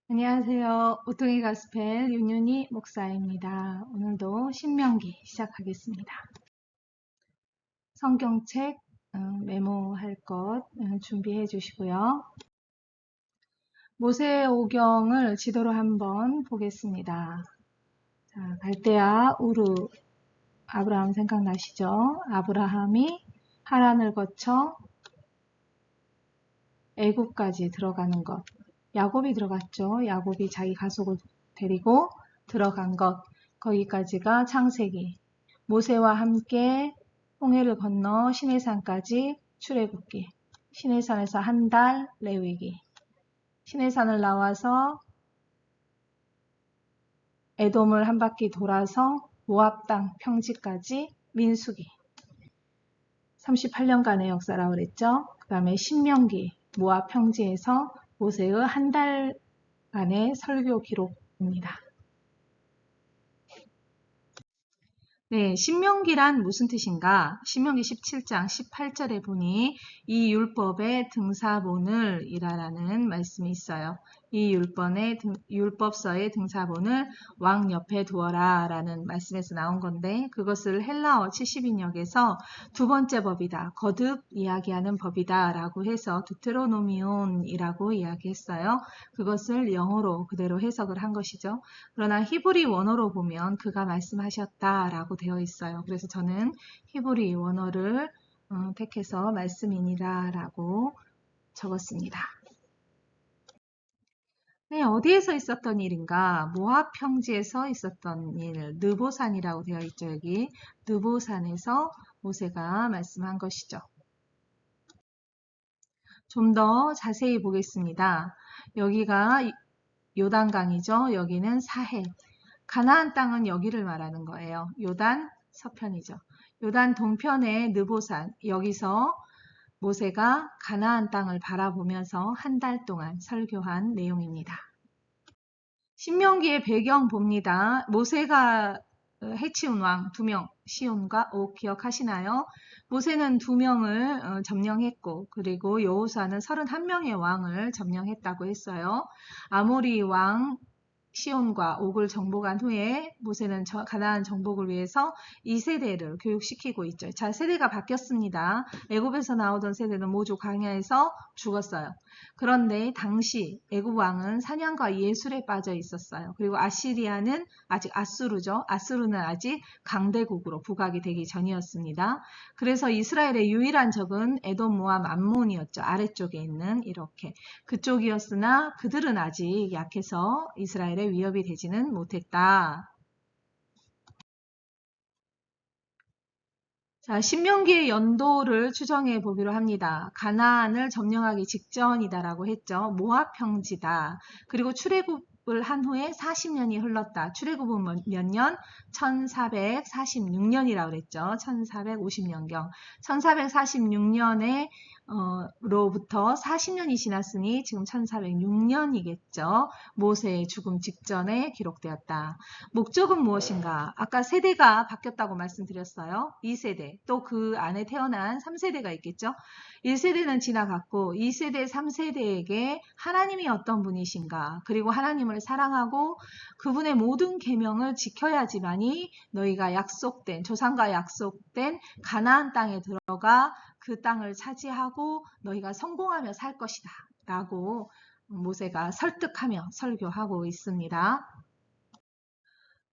안녕하세요. 오통이 가스펠 윤윤희 목사입니다. 오늘도 신명기 시작하겠습니다. 성경책 메모할 것 준비해 주시고요. 모세오경을 지도로 한번 보겠습니다. 자, 갈대아 우르 아브라함 생각나시죠? 아브라함이 하란을 거쳐 애굽까지 들어가는 것. 야곱이 들어갔죠. 야곱이 자기 가족을 데리고 들어간 것. 거기까지가 창세기. 모세와 함께 홍해를 건너 시내산까지 출애굽기. 시내산에서 한 달 레위기. 시내산을 나와서 에돔을 한 바퀴 돌아서 모압 땅 평지까지 민수기. 38년간의 역사라고 그랬죠. 그 다음에 신명기 모압 평지에서 모세의 한 달간의 설교 기록입니다. 네, 신명기란 무슨 뜻인가? 신명기 17장 18절에 보니 이 율법의 등사본을 이라라는 말씀이 있어요. 이 율법서의 등사본을 왕 옆에 두어라 라는 말씀에서 나온 건데 그것을 헬라어 70인역에서 두 번째 법이다. 거듭 이야기하는 법이다 라고 해서 두테로노미온이라고 이야기했어요. 그것을 영어로 그대로 해석을 한 것이죠. 그러나 히브리 원어로 보면 그가 말씀하셨다라고 되어 있어요. 그래서 저는 히브리 원어를 택해서 말씀이니라라고 적었습니다. 네, 어디에서 있었던 일인가? 모압 평지에서 있었던 일, 느보산이라고 되어 있죠. 여기 느보산에서 모세가 말씀한 것이죠. 좀 더 자세히 보겠습니다. 여기가 요단강이죠. 여기는 사해. 가나안 땅은 여기를 말하는 거예요. 요단 서편이죠. 요단 동편의 느보산, 여기서 모세가 가나안 땅을 바라보면서 한 달 동안 설교한 내용입니다. 신명기의 배경 봅니다. 모세가 해치운 왕 2명, 시온과 옥 기억하시나요? 모세는 2명을 점령했고 그리고 여호수아는 31명의 왕을 점령했다고 했어요. 아모리 왕 시온과 옥을 정복한 후에 모세는 가나안 정복을 위해서 2세대를 교육시키고 있죠. 자, 세대가 바뀌었습니다. 애굽에서 나오던 세대는 모두 광야에서 죽었어요. 그런데 당시 애굽 왕은 사냥과 예술에 빠져 있었어요. 그리고 아시리아는 아직 아수르죠. 아수르는 아직 강대국으로 부각이 되기 전이었습니다. 그래서 이스라엘의 유일한 적은 에돔, 모압, 암몬이었죠. 아래쪽에 있는 이렇게. 그쪽이었으나 그들은 아직 약해서 이스라엘의 위협이 되지는 못했다. 자, 신명기의 연도를 추정해 보기로 합니다. 가나안을 점령하기 직전이다라고 했죠. 모압 평지다. 그리고 출애굽을 한 후에 40년이 흘렀다. 출애굽은 몇 년? 1446년이라고 그랬죠. 1450년경. 1446년에 로부터 40년이 지났으니 지금 1406년이겠죠. 모세의 죽음 직전에 기록되었다. 목적은 무엇인가? 아까 세대가 바뀌었다고 말씀드렸어요. 2세대, 또 그 안에 태어난 3세대가 있겠죠. 1세대는 지나갔고 2세대, 3세대에게 하나님이 어떤 분이신가? 그리고 하나님을 사랑하고 그분의 모든 계명을 지켜야지만이 너희가 약속된, 조상과 약속된 가나안 땅에 들어가 그 땅을 차지하고 너희가 성공하며 살 것이다 라고 모세가 설득하며 설교하고 있습니다.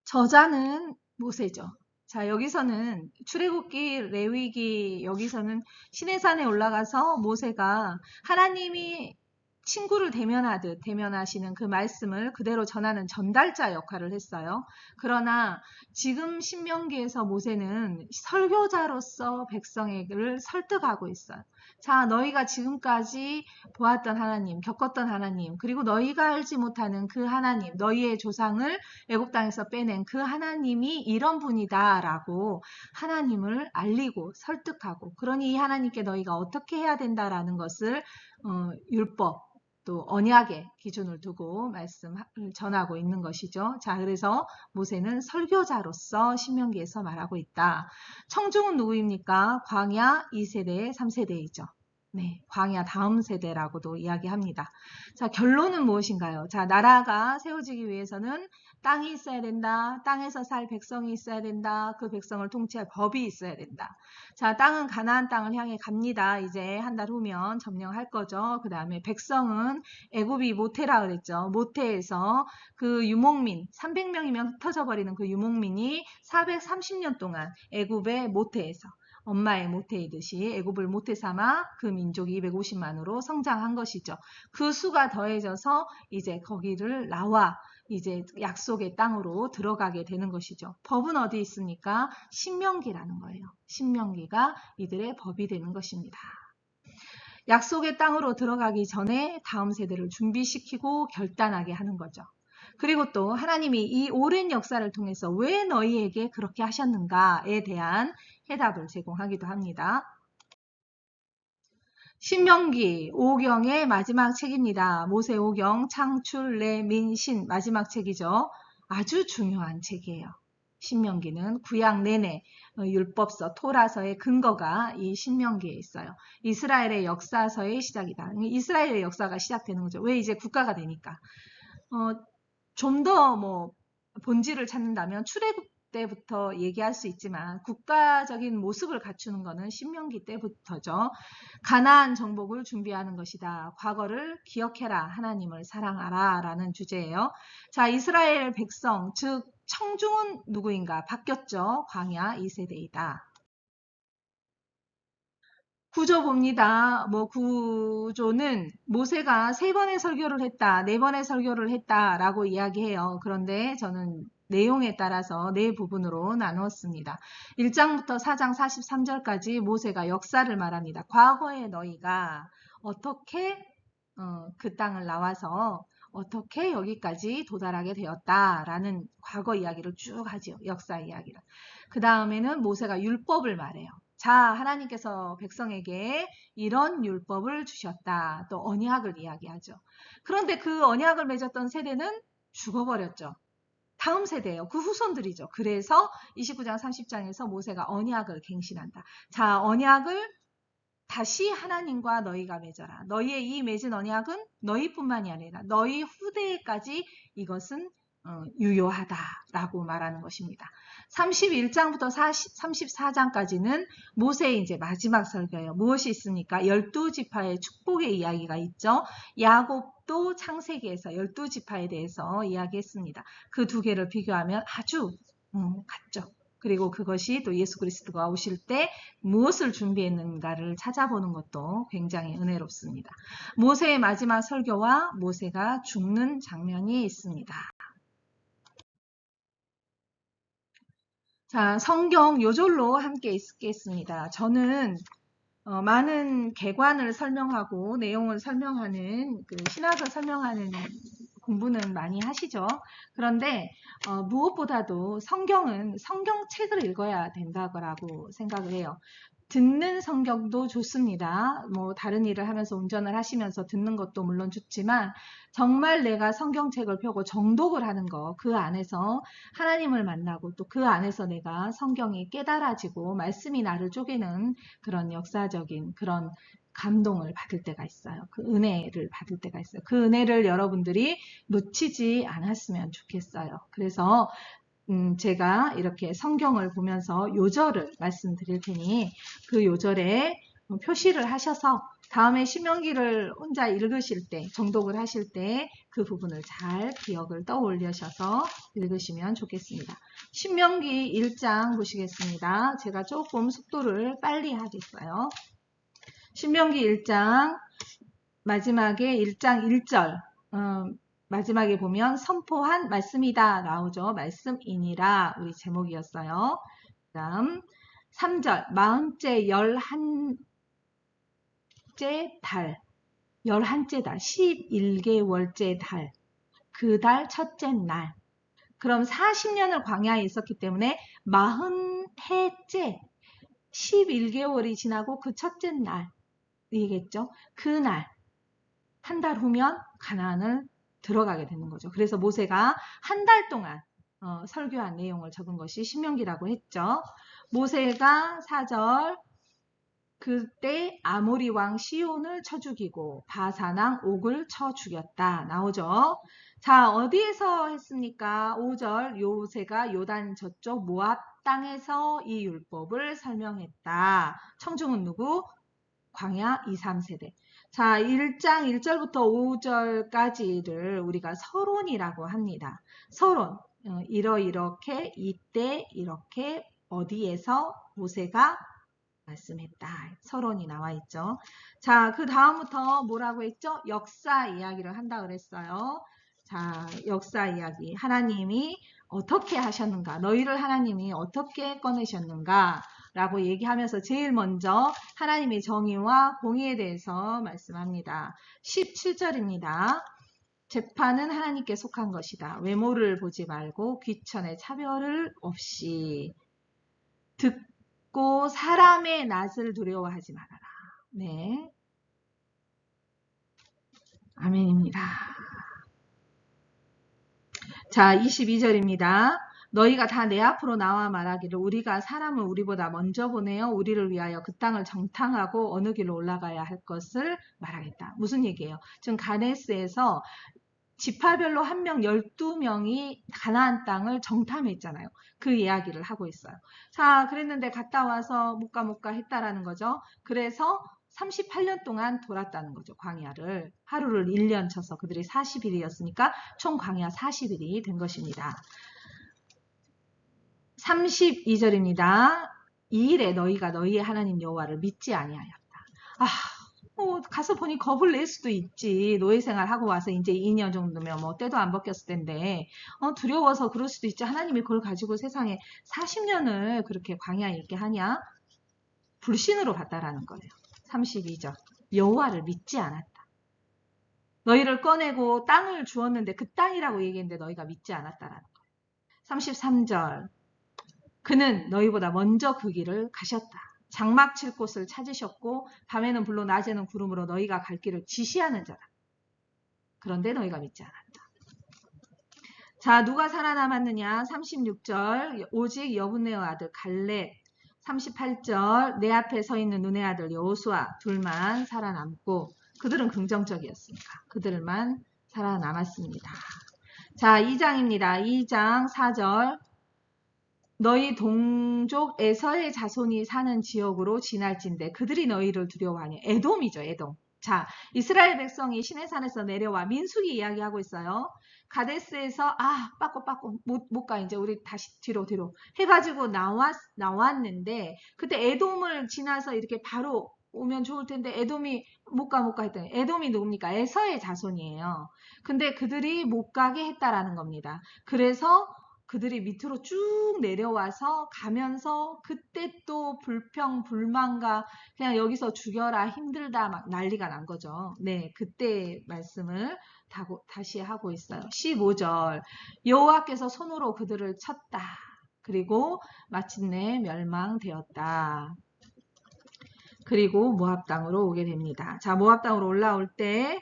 저자는 모세죠. 자, 여기서는 출애굽기, 레위기, 여기서는 시내산에 올라가서 모세가 하나님이 친구를 대면하듯 대면하시는 그 말씀을 그대로 전하는 전달자 역할을 했어요. 그러나 지금 신명기에서 모세는 설교자로서 백성에게를 설득하고 있어요. 자, 너희가 지금까지 보았던 하나님, 겪었던 하나님, 그리고 너희가 알지 못하는 그 하나님, 너희의 조상을 애굽 땅에서 빼낸 그 하나님이 이런 분이다라고 하나님을 알리고 설득하고, 그러니 이 하나님께 너희가 어떻게 해야 된다라는 것을 율법 또 언약의 기준을 두고 말씀을 전하고 있는 것이죠. 자, 그래서 모세는 설교자로서 신명기에서 말하고 있다. 청중은 누구입니까? 광야 2세대, 3세대이죠. 네, 광야 다음 세대라고도 이야기합니다. 자, 결론은 무엇인가요? 자, 나라가 세워지기 위해서는 땅이 있어야 된다. 땅에서 살 백성이 있어야 된다. 그 백성을 통치할 법이 있어야 된다. 자, 땅은 가나안 땅을 향해 갑니다. 이제 한 달 후면 점령할 거죠. 그 다음에 백성은 애굽이 모태라 그랬죠. 모태에서 그 유목민, 300명이면 흩어져 버리는 그 유목민이 430년 동안 애굽의 모태에서 엄마의 모태이듯이 애굽을 모태 삼아 그 민족이 250만으로 성장한 것이죠. 그 수가 더해져서 이제 거기를 나와 이제 약속의 땅으로 들어가게 되는 것이죠. 법은 어디 있습니까? 신명기라는 거예요. 신명기가 이들의 법이 되는 것입니다. 약속의 땅으로 들어가기 전에 다음 세대를 준비시키고 결단하게 하는 거죠. 그리고 또 하나님이 이 오랜 역사를 통해서 왜 너희에게 그렇게 하셨는가에 대한 해답을 제공하기도 합니다. 신명기 5경의 마지막 책입니다. 모세 5경, 창출, 레민, 신 마지막 책이죠. 아주 중요한 책이에요. 신명기는 구약 내내 율법서, 토라서의 근거가 이 신명기에 있어요. 이스라엘의 역사서의 시작이다. 이스라엘의 역사가 시작되는 거죠. 왜? 이제 국가가 되니까. 좀 더 뭐 본질을 찾는다면 출애굽 때부터 얘기할 수 있지만 국가적인 모습을 갖추는 것은 신명기 때부터죠. 가나안 정복을 준비하는 것이다. 과거를 기억해라. 하나님을 사랑하라. 라는 주제예요. 자, 이스라엘 백성, 즉 청중은 누구인가? 바뀌었죠. 광야 2세대이다. 구조 봅니다. 구조는 모세가 3번의 설교를 했다, 4번의 설교를 했다라고 이야기해요. 그런데 저는 내용에 따라서 4부분으로 나누었습니다. 1장부터 4장 43절까지 모세가 역사를 말합니다. 과거에 너희가 어떻게 그 땅을 나와서 어떻게 여기까지 도달하게 되었다라는 과거 이야기를 쭉 하죠. 역사 이야기를. 그 다음에는 모세가 율법을 말해요. 자, 하나님께서 백성에게 이런 율법을 주셨다. 또 언약을 이야기하죠. 그런데 그 언약을 맺었던 세대는 죽어버렸죠. 다음 세대예요. 그 후손들이죠. 그래서 29장 30장에서 모세가 언약을 갱신한다. 자, 언약을 다시 하나님과 너희가 맺어라. 너희의 이 맺은 언약은 너희뿐만이 아니라 너희 후대에까지 이것은 유효하다라고 말하는 것입니다. 31장부터 34장까지는 모세의 이제 마지막 설교예요. 무엇이 있습니까? 12지파의 축복의 이야기가 있죠. 야곱도 창세기에서 12지파에 대해서 이야기했습니다. 그 두 개를 비교하면 아주 같죠. 그리고 그것이 또 예수 그리스도가 오실 때 무엇을 준비했는가를 찾아보는 것도 굉장히 은혜롭습니다. 모세의 마지막 설교와 모세가 죽는 장면이 있습니다. 자, 성경 요절로 함께 읽겠습니다. 저는 많은 개관을 설명하고 내용을 설명하는 신학을 설명하는 공부는 많이 하시죠. 그런데 무엇보다도 성경은 성경책을 읽어야 된다고 생각을 해요. 듣는 성경도 좋습니다. 다른 일을 하면서 운전을 하시면서 듣는 것도 물론 좋지만 정말 내가 성경책을 펴고 정독을 하는 거, 그 안에서 하나님을 만나고 또 그 안에서 내가 성경이 깨달아지고 말씀이 나를 쪼개는 그런 역사적인 그런 감동을 받을 때가 있어요. 그 은혜를 받을 때가 있어요. 그 은혜를 여러분들이 놓치지 않았으면 좋겠어요. 그래서 제가 이렇게 성경을 보면서 요절을 말씀드릴 테니 그 요절에 표시를 하셔서 다음에 신명기를 혼자 읽으실 때, 정독을 하실 때 그 부분을 잘 기억을 떠올리셔서 읽으시면 좋겠습니다. 신명기 1장 보시겠습니다. 제가 조금 속도를 빨리 하겠어요. 신명기 1장 마지막에 1장 1절 마지막에 보면 선포한 말씀이다 나오죠. 말씀이니라 우리 제목이었어요. 그 다음 3절 마흔째 열한째 달 11개월째 달 그 달 첫째 날 그럼 40년을 광야에 있었기 때문에 40해째 11개월이 지나고 그 첫째 날이겠죠. 그날 한 달 후면 가나안을 들어가게 되는 거죠. 그래서 모세가 한 달 동안 설교한 내용을 적은 것이 신명기라고 했죠. 모세가 4절 그때 아모리 왕 시온을 쳐 죽이고 바산왕 옥을 쳐 죽였다. 나오죠. 자, 어디에서 했습니까? 5절 요새가 요단 저쪽 모압 땅에서 이 율법을 설명했다. 청중은 누구? 광야 2, 3세대. 자, 1장 1절부터 5절까지를 우리가 서론이라고 합니다. 서론. 이렇게 이때 이렇게 어디에서 모세가 말씀했다. 서론이 나와 있죠. 자, 그 다음부터 뭐라고 했죠? 역사 이야기를 한다 그랬어요. 자, 역사 이야기. 하나님이 어떻게 하셨는가? 너희를 하나님이 어떻게 꺼내셨는가? 라고 얘기하면서 제일 먼저 하나님의 정의와 공의에 대해서 말씀합니다. 17절입니다. 재판은 하나님께 속한 것이다. 외모를 보지 말고 귀천의 차별을 없이 듣고 사람의 낯을 두려워하지 말아라. 네. 아멘입니다. 자, 22절입니다. 너희가 다 내 앞으로 나와 말하기를 우리가 사람을 우리보다 먼저 보내어 우리를 위하여 그 땅을 정탐하고 어느 길로 올라가야 할 것을 말하겠다. 무슨 얘기예요? 지금 가데스에서 지파별로 한 명 12명이 가나안 땅을 정탐했잖아요. 그 이야기를 하고 있어요. 자, 그랬는데 갔다 와서 못 가 했다라는 거죠. 그래서 38년 동안 돌았다는 거죠. 광야를. 하루를 1년 쳐서 그들이 40일이었으니까 총 광야 40일이 된 것입니다. 32절입니다. 이 일에 너희가 너희의 하나님 여호와를 믿지 아니하였다. 가서 보니 겁을 낼 수도 있지. 노예 생활하고 와서 이제 2년 정도면 뭐 때도 안 벗겼을 텐데 두려워서 그럴 수도 있지. 하나님이 그걸 가지고 세상에 40년을 그렇게 광야에 있게 하냐? 불신으로 봤다라는 거예요. 32절. 여호와를 믿지 않았다. 너희를 꺼내고 땅을 주었는데 그 땅이라고 얘기했는데 너희가 믿지 않았다라는 거예요. 33절. 그는 너희보다 먼저 그 길을 가셨다. 장막 칠 곳을 찾으셨고 밤에는 불로 낮에는 구름으로 너희가 갈 길을 지시하는 자다. 그런데 너희가 믿지 않았다. 자, 누가 살아남았느냐? 36절 오직 여분네의 아들 갈렙. 38절 내 앞에 서 있는 눈의 아들 여호수아 둘만 살아남고 그들은 긍정적이었으니까 그들만 살아남았습니다. 자, 2장입니다. 2장 4절 너희 동족 에서의 자손이 사는 지역으로 지날진대 그들이 너희를 두려워하니 에돔이죠. 에돔. 자, 이스라엘 백성이 시내산에서 내려와 민수기 이야기하고 있어요. 가데스에서 빠꼬 못 가 이제 우리 다시 뒤로 해가지고 나왔는데 그때 에돔을 지나서 이렇게 바로 오면 좋을 텐데 에돔이 못 가 했더니 에돔이 누굽니까? 에서의 자손이에요. 근데 그들이 못 가게 했다라는 겁니다. 그래서 그들이 밑으로 쭉 내려와서 가면서 그때 또 불평불만과 그냥 여기서 죽여라 힘들다 막 난리가 난 거죠. 네, 그때 말씀을 다시 하고 있어요. 15절 여호와께서 손으로 그들을 쳤다. 그리고 마침내 멸망되었다. 그리고 모압 땅으로 오게 됩니다. 자, 모압 땅으로 올라올 때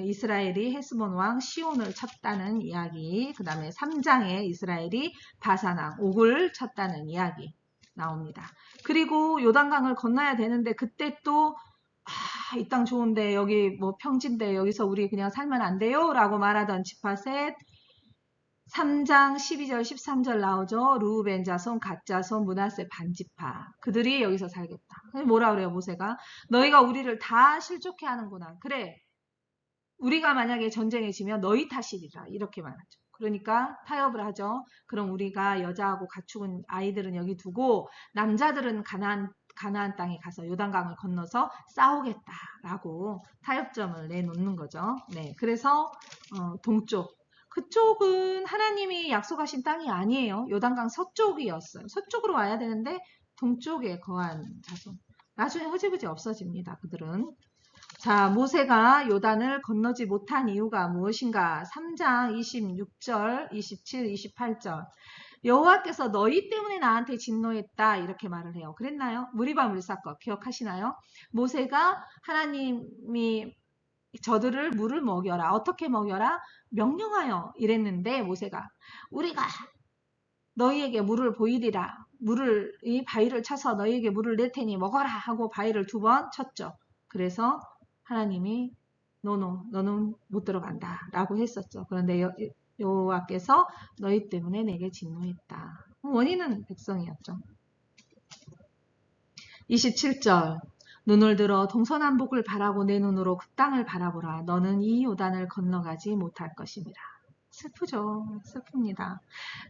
이스라엘이 헤스본 왕 시온을 쳤다는 이야기, 그 다음에 3장에 이스라엘이 바산왕 옥을 쳤다는 이야기 나옵니다. 그리고 요단강을 건너야 되는데 그때 또 이 땅 좋은데 여기 뭐 평지인데 여기서 우리 그냥 살면 안 돼요? 라고 말하던 지파 셋 3장 12절 13절 나오죠. 루벤 자손, 갓 자손, 므낫세 반지파 그들이 여기서 살겠다. 뭐라 그래요 모세가? 너희가 우리를 다 실족해 하는구나. 그래 우리가 만약에 전쟁에 지면 너희 탓이리라 이렇게 말하죠. 그러니까 타협을 하죠. 그럼 우리가 여자하고 가축은 아이들은 여기 두고 남자들은 가나안 땅에 가서 요단강을 건너서 싸우겠다라고 타협점을 내놓는 거죠. 네, 그래서 동쪽 그쪽은 하나님이 약속하신 땅이 아니에요. 요단강 서쪽이었어요. 서쪽으로 와야 되는데 동쪽에 거한 자손. 나중에 흐지부지 없어집니다. 그들은. 자, 모세가 요단을 건너지 못한 이유가 무엇인가? 3장 26절, 27, 28절. 여호와께서 너희 때문에 나한테 진노했다 이렇게 말을 해요. 그랬나요? 무리바 물사건 기억하시나요? 모세가 하나님이 저들을 물을 먹여라. 어떻게 먹여라? 명령하여 이랬는데 모세가 우리가 너희에게 물을 보이리라. 이 바위를 쳐서 너희에게 물을 낼 테니 먹어라 하고 바위를 2번 쳤죠. 그래서 하나님이 너는 못 들어간다 라고 했었죠. 그런데 여호와께서 너희 때문에 내게 진노했다. 원인은 백성이었죠. 27절 눈을 들어 동서남북을 바라고 내 눈으로 그 땅을 바라보라. 너는 이 요단을 건너가지 못할 것입니다. 슬프죠. 슬픕니다.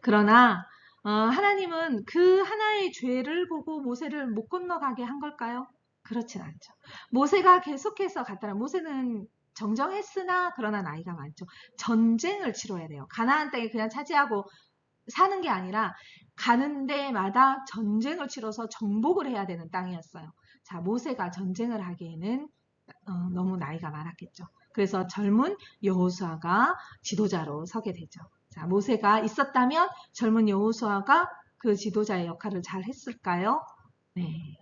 그러나 하나님은 그 하나의 죄를 보고 모세를 못 건너가게 한 걸까요? 그렇진 않죠. 모세가 계속해서 갔다라 모세는 정정했으나 그러나 나이가 많죠. 전쟁을 치러야 돼요. 가나안 땅에 그냥 차지하고 사는 게 아니라 가는 데마다 전쟁을 치러서 정복을 해야 되는 땅이었어요. 자, 모세가 전쟁을 하기에는 너무 나이가 많았겠죠. 그래서 젊은 여호수아가 지도자로 서게 되죠. 자, 모세가 있었다면 젊은 여호수아가 그 지도자의 역할을 잘 했을까요? 네.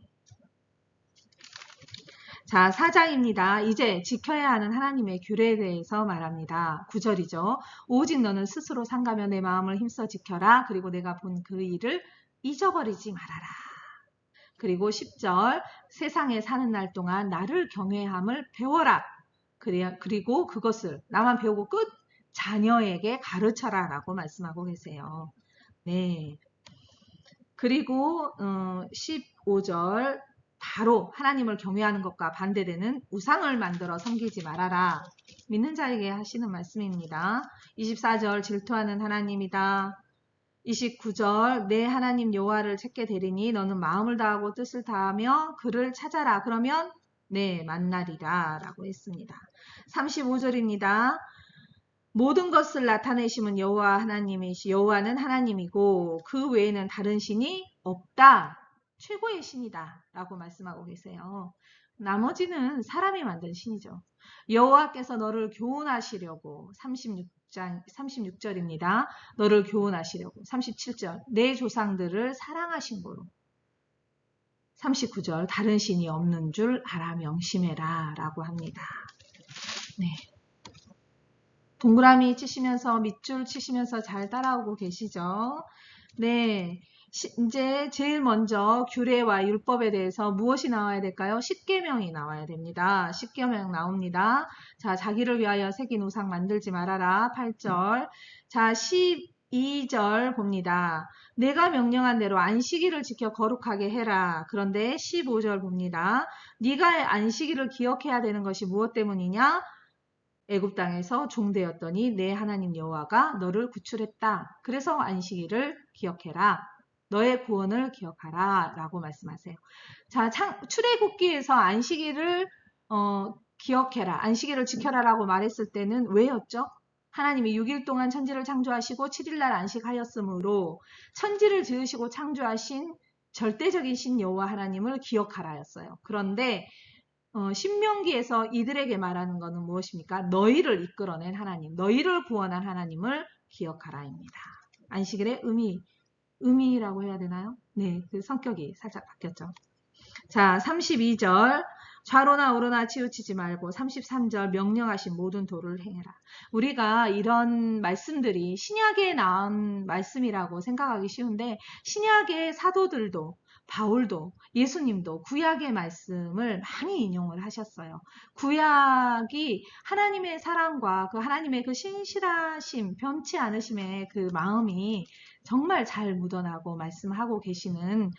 자, 4장입니다. 이제 지켜야 하는 하나님의 규례에 대해서 말합니다. 9절이죠. 오직 너는 스스로 삼가며 내 마음을 힘써 지켜라. 그리고 내가 본 그 일을 잊어버리지 말아라. 그리고 10절 세상에 사는 날 동안 나를 경외함을 배워라. 그리고 그것을 나만 배우고 끝 자녀에게 가르쳐라 라고 말씀하고 계세요. 네. 그리고 15절 바로 하나님을 경외하는 것과 반대되는 우상을 만들어 섬기지 말아라. 믿는 자에게 하시는 말씀입니다. 24절 질투하는 하나님이다. 29절 내 하나님 여호와를 찾게 되리니 너는 마음을 다하고 뜻을 다하며 그를 찾아라. 그러면 네 만나리라 라고 했습니다. 35절입니다. 모든 것을 나타내심은 여호와는 하나님이고 그 외에는 다른 신이 없다. 최고의 신이다 라고 말씀하고 계세요. 나머지는 사람이 만든 신이죠. 여호와께서 너를 교훈하시려고 36절입니다. 너를 교훈하시려고 37절 내 조상들을 사랑하신 거로 39절 다른 신이 없는 줄 알아 명심해라 라고 합니다. 네. 동그라미 치시면서 밑줄 치시면서 잘 따라오고 계시죠? 네. 이제 제일 먼저 규례와 율법에 대해서 무엇이 나와야 될까요? 십계명이 나와야 됩니다. 십계명 나옵니다. 자, 자기를 위하여 새긴 우상 만들지 말아라. 8절. 자, 12절 봅니다. 내가 명령한 대로 안식일을 지켜 거룩하게 해라. 그런데 15절 봅니다. 네가 안식일을 기억해야 되는 것이 무엇 때문이냐? 애굽 땅에서 종되었더니 내 하나님 여호와가 너를 구출했다. 그래서 안식일을 기억해라. 너의 구원을 기억하라 라고 말씀하세요. 자, 출애굽기에서 안식일을 기억해라. 안식일을 지켜라 라고 말했을 때는 왜였죠? 하나님이 6일 동안 천지를 창조하시고 7일날 안식하였으므로 천지를 지으시고 창조하신 절대적인 신 여호와 하나님을 기억하라였어요. 그런데 신명기에서 이들에게 말하는 것은 무엇입니까? 너희를 이끌어낸 하나님, 너희를 구원한 하나님을 기억하라입니다. 안식일의 의미라고 해야 되나요? 네, 그 성격이 살짝 바뀌었죠. 자, 32절 좌로나 우로나 치우치지 말고 33절 명령하신 모든 도를 행해라. 우리가 이런 말씀들이 신약에 나온 말씀이라고 생각하기 쉬운데 신약의 사도들도 바울도 예수님도 구약의 말씀을 많이 인용을 하셨어요. 구약이 하나님의 사랑과 그 하나님의 그 신실하심, 변치 않으심의 그 마음이 정말 잘 묻어나고 말씀하고 계시는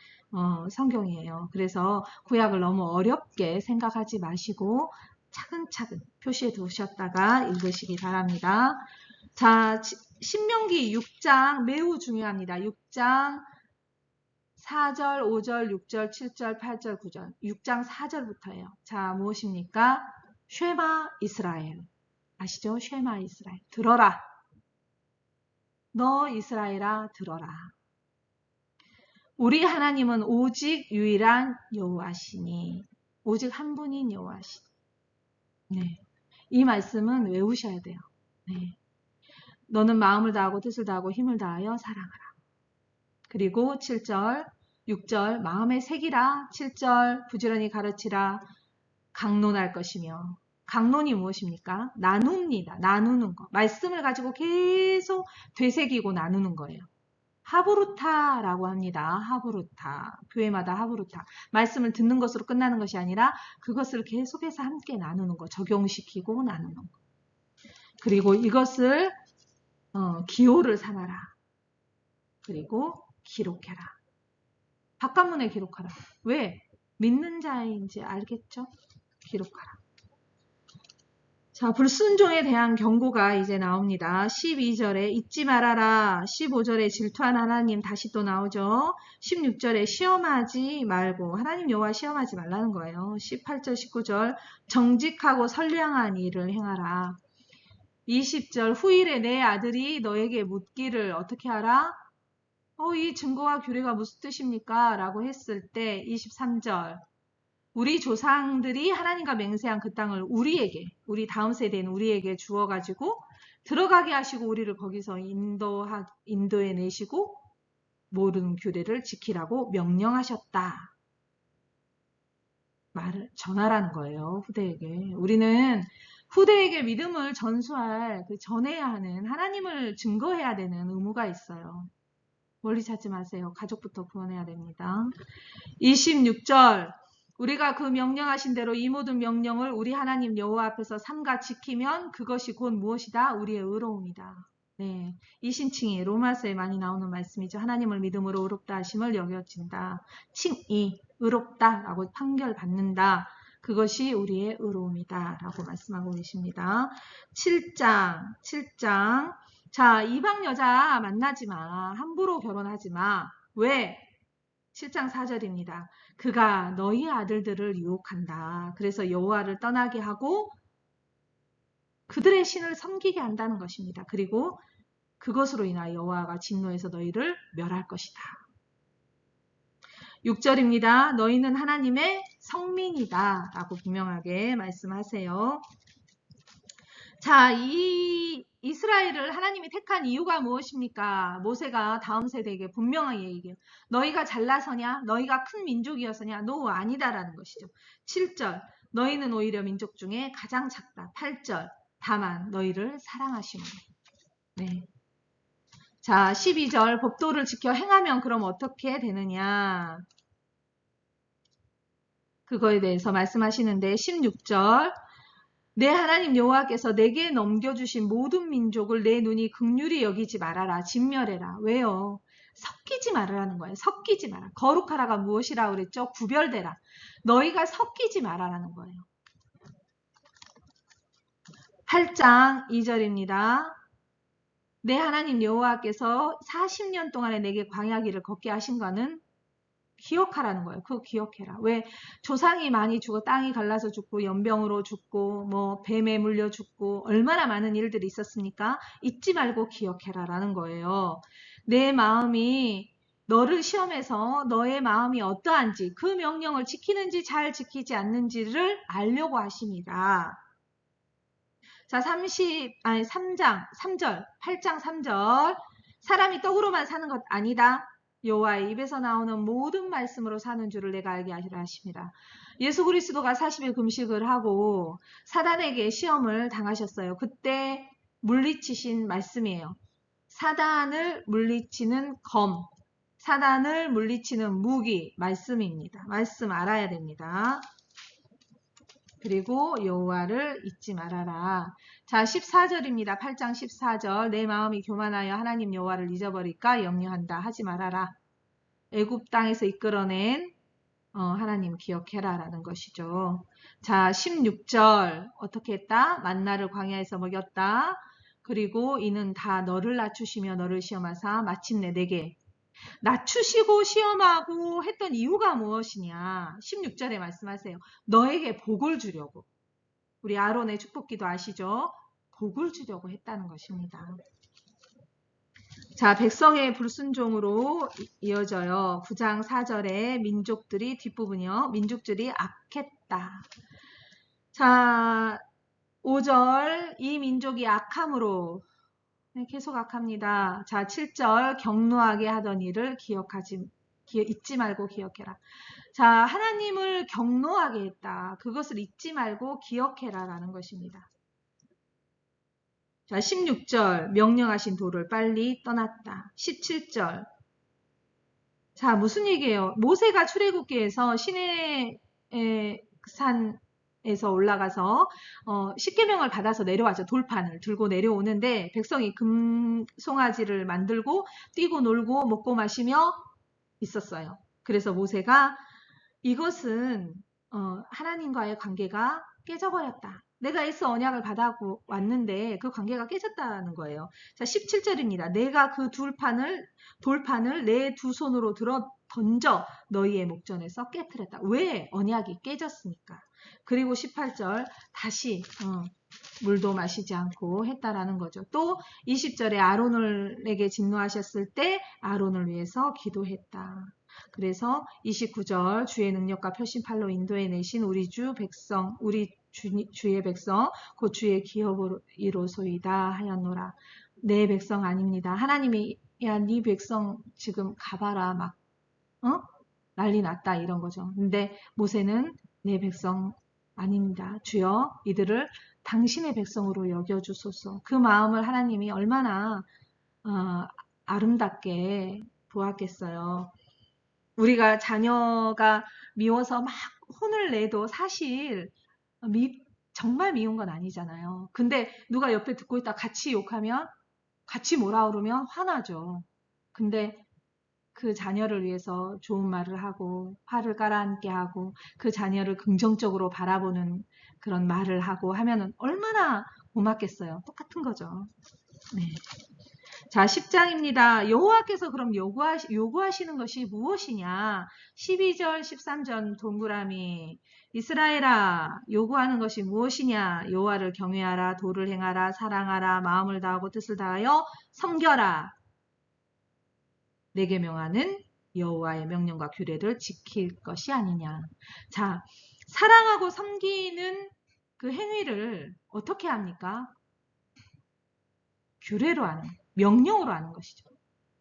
성경이에요. 그래서 구약을 너무 어렵게 생각하지 마시고 차근차근 표시해 두셨다가 읽으시기 바랍니다. 자, 신명기 6장 매우 중요합니다. 6장 4절, 5절, 6절, 7절, 8절, 9절. 6장 4절부터예요. 자, 무엇입니까? 쉐마 이스라엘. 아시죠? 쉐마 이스라엘. 들어라. 너 이스라엘아 들어라. 우리 하나님은 오직 유일한 여호와시니 오직 한 분인 여호와시니. 네. 이 말씀은 외우셔야 돼요. 네. 너는 마음을 다하고 뜻을 다하고 힘을 다하여 사랑하라. 그리고 7절, 6절 마음에 새기라. 7절 부지런히 가르치라. 강론할 것이며 강론이 무엇입니까? 나눕니다. 나누는 거. 말씀을 가지고 계속 되새기고 나누는 거예요. 하브루타라고 합니다. 하브루타. 교회마다 하브루타. 말씀을 듣는 것으로 끝나는 것이 아니라 그것을 계속해서 함께 나누는 거. 적용시키고 나누는 거. 그리고 이것을 기호를 삼아라. 그리고 기록해라. 바깥문에 기록하라. 왜? 믿는 자인지 알겠죠? 기록하라. 자, 불순종에 대한 경고가 이제 나옵니다. 12절에 잊지 말아라. 15절에 질투한 하나님 다시 또 나오죠. 16절에 시험하지 말고 하나님 여호와 시험하지 말라는 거예요. 18절 19절 정직하고 선량한 일을 행하라. 20절 후일에 내 아들이 너에게 묻기를 어떻게 하라? 이 증거와 규례가 무슨 뜻입니까? 라고 했을 때 23절 우리 조상들이 하나님과 맹세한 그 땅을 우리에게, 우리 다음 세대인 우리에게 주어가지고 들어가게 하시고 우리를 거기서 인도해 내시고 모든 규례를 지키라고 명령하셨다. 말을 전하라는 거예요. 후대에게. 우리는 후대에게 믿음을 전수할, 전해야 하는 하나님을 증거해야 되는 의무가 있어요. 멀리 찾지 마세요. 가족부터 구원해야 됩니다. 26절 우리가 그 명령하신 대로 이 모든 명령을 우리 하나님 여호와 앞에서 삼가 지키면 그것이 곧 무엇이다? 우리의 의로움이다. 네, 이 신칭이 로마서에 많이 나오는 말씀이죠. 하나님을 믿음으로 의롭다 하심을 여겨진다. 칭이 의롭다라고 판결받는다. 그것이 우리의 의로움이다. 라고 말씀하고 계십니다. 7장 자, 이방 여자 만나지 마. 함부로 결혼하지 마. 왜? 7장 4절입니다. 그가 너희 아들들을 유혹한다. 그래서 여호와를 떠나게 하고 그들의 신을 섬기게 한다는 것입니다. 그리고 그것으로 인하여 여호와가 진노해서 너희를 멸할 것이다. 6절입니다. 너희는 하나님의 성민이다. 라고 분명하게 말씀하세요. 자, 이 이스라엘을 하나님이 택한 이유가 무엇입니까? 모세가 다음 세대에게 분명하게 얘기해요. 너희가 잘나서냐? 너희가 큰 민족이었으냐? 노 아니다라는 것이죠. 7절 너희는 오히려 민족 중에 가장 작다. 8절 다만 너희를 사랑하시므로. 네. 자, 12절 법도를 지켜 행하면 그럼 어떻게 되느냐? 그거에 대해서 말씀하시는데 16절 내 하나님 여호와께서 내게 넘겨주신 모든 민족을 내 눈이 긍휼히 여기지 말아라. 진멸해라. 왜요? 섞이지 말아라는 거예요. 섞이지 마라. 거룩하라가 무엇이라 그랬죠? 구별되라. 너희가 섞이지 말아라는 거예요. 8장 2절입니다. 내 하나님 여호와께서 40년 동안에 내게 광야길을 걷게 하신 거는 기억하라는 거예요. 그거 기억해라. 왜? 조상이 많이 죽어 땅이 갈라서 죽고 연병으로 죽고 뭐 뱀에 물려 죽고 얼마나 많은 일들이 있었습니까? 잊지 말고 기억해라 라는 거예요. 내 마음이 너를 시험해서 너의 마음이 어떠한지 그 명령을 지키는지 잘 지키지 않는지를 알려고 하십니다. 자, 3장 3절 8장 3절 사람이 떡으로만 사는 것 아니다. 여호와의 입에서 나오는 모든 말씀으로 사는 줄을 내가 알게 하시라 하십니다. 예수 그리스도가 40일 금식을 하고 사단에게 시험을 당하셨어요. 그때 물리치신 말씀이에요. 사단을 물리치는 검, 사단을 물리치는 무기, 말씀입니다. 말씀 알아야 됩니다. 그리고 여호와를 잊지 말아라. 자, 14절입니다. 8장 14절 내 마음이 교만하여 하나님 여호와를 잊어버릴까 염려한다. 하지 말아라. 애굽 땅에서 이끌어낸 하나님 기억해라 라는 것이죠. 자, 16절 어떻게 했다? 만나를 광야에서 먹였다. 그리고 이는 다 너를 낮추시며 너를 시험하사 마침내 내게 낮추시고 시험하고 했던 이유가 무엇이냐? 16절에 말씀하세요. 너에게 복을 주려고. 우리 아론의 축복기도 아시죠? 복을 주려고 했다는 것입니다. 자, 백성의 불순종으로 이어져요. 9장 4절에 민족들이 뒷부분이요. 민족들이 악했다. 자, 5절 이 민족이 악함으로 네, 계속 악합니다. 자, 7절 경노하게 하던 일을 잊지 말고 기억해라. 자, 하나님을 경노하게 했다. 그것을 잊지 말고 기억해라 라는 것입니다. 자, 16절 명령하신 도를 빨리 떠났다. 17절 자, 무슨 얘기예요? 모세가 출애굽기에서 시내 산에서 올라가서 십계명을 받아서 내려와죠. 돌판을 들고 내려오는데 백성이 금송아지를 만들고 뛰고 놀고 먹고 마시며 있었어요. 그래서 모세가 이것은 하나님과의 관계가 깨져버렸다. 내가 애써 언약을 받아 왔는데 그 관계가 깨졌다는 거예요. 자, 17절입니다. 내가 그 돌판을 내 두 손으로 들어 던져 너희의 목전에서 깨뜨렸다. 왜? 언약이 깨졌으니까. 그리고 18절 다시 물도 마시지 않고 했다라는 거죠. 또 20절에 아론에게 진노하셨을 때 아론을 위해서 기도했다. 그래서 29절 주의 능력과 표심팔로 인도해내신 우리 주 백성 우리 주의 백성 곧 주의 기업이로소이다 하였노라. 내 백성 아닙니다. 하나님이 야 네 백성 지금 가봐라 막 난리 났다 이런 거죠. 근데 모세는 내 백성 아닙니다. 주여 이들을 당신의 백성으로 여겨주소서. 그 마음을 하나님이 얼마나 아름답게 보았겠어요. 우리가 자녀가 미워서 막 혼을 내도 사실 정말 미운 건 아니잖아요. 근데 누가 옆에 듣고 있다 같이 욕하면 같이 뭐라 그러면 화나죠. 근데 그 자녀를 위해서 좋은 말을 하고 화를 깔아앉게 하고 그 자녀를 긍정적으로 바라보는 그런 말을 하고 하면은 얼마나 고맙겠어요. 똑같은 거죠. 네. 자, 10장입니다. 여호와께서 그럼 요구하시는 것이 무엇이냐? 12절, 13절 동그라미. 이스라엘아, 요구하는 것이 무엇이냐? 여호와를 경외하라, 도를 행하라, 사랑하라, 마음을 다하고 뜻을 다하여 섬겨라. 내게 명하는 여호와의 명령과 규례를 지킬 것이 아니냐. 자, 사랑하고 섬기는 그 행위를 어떻게 합니까? 규례로 하는, 명령으로 하는 것이죠.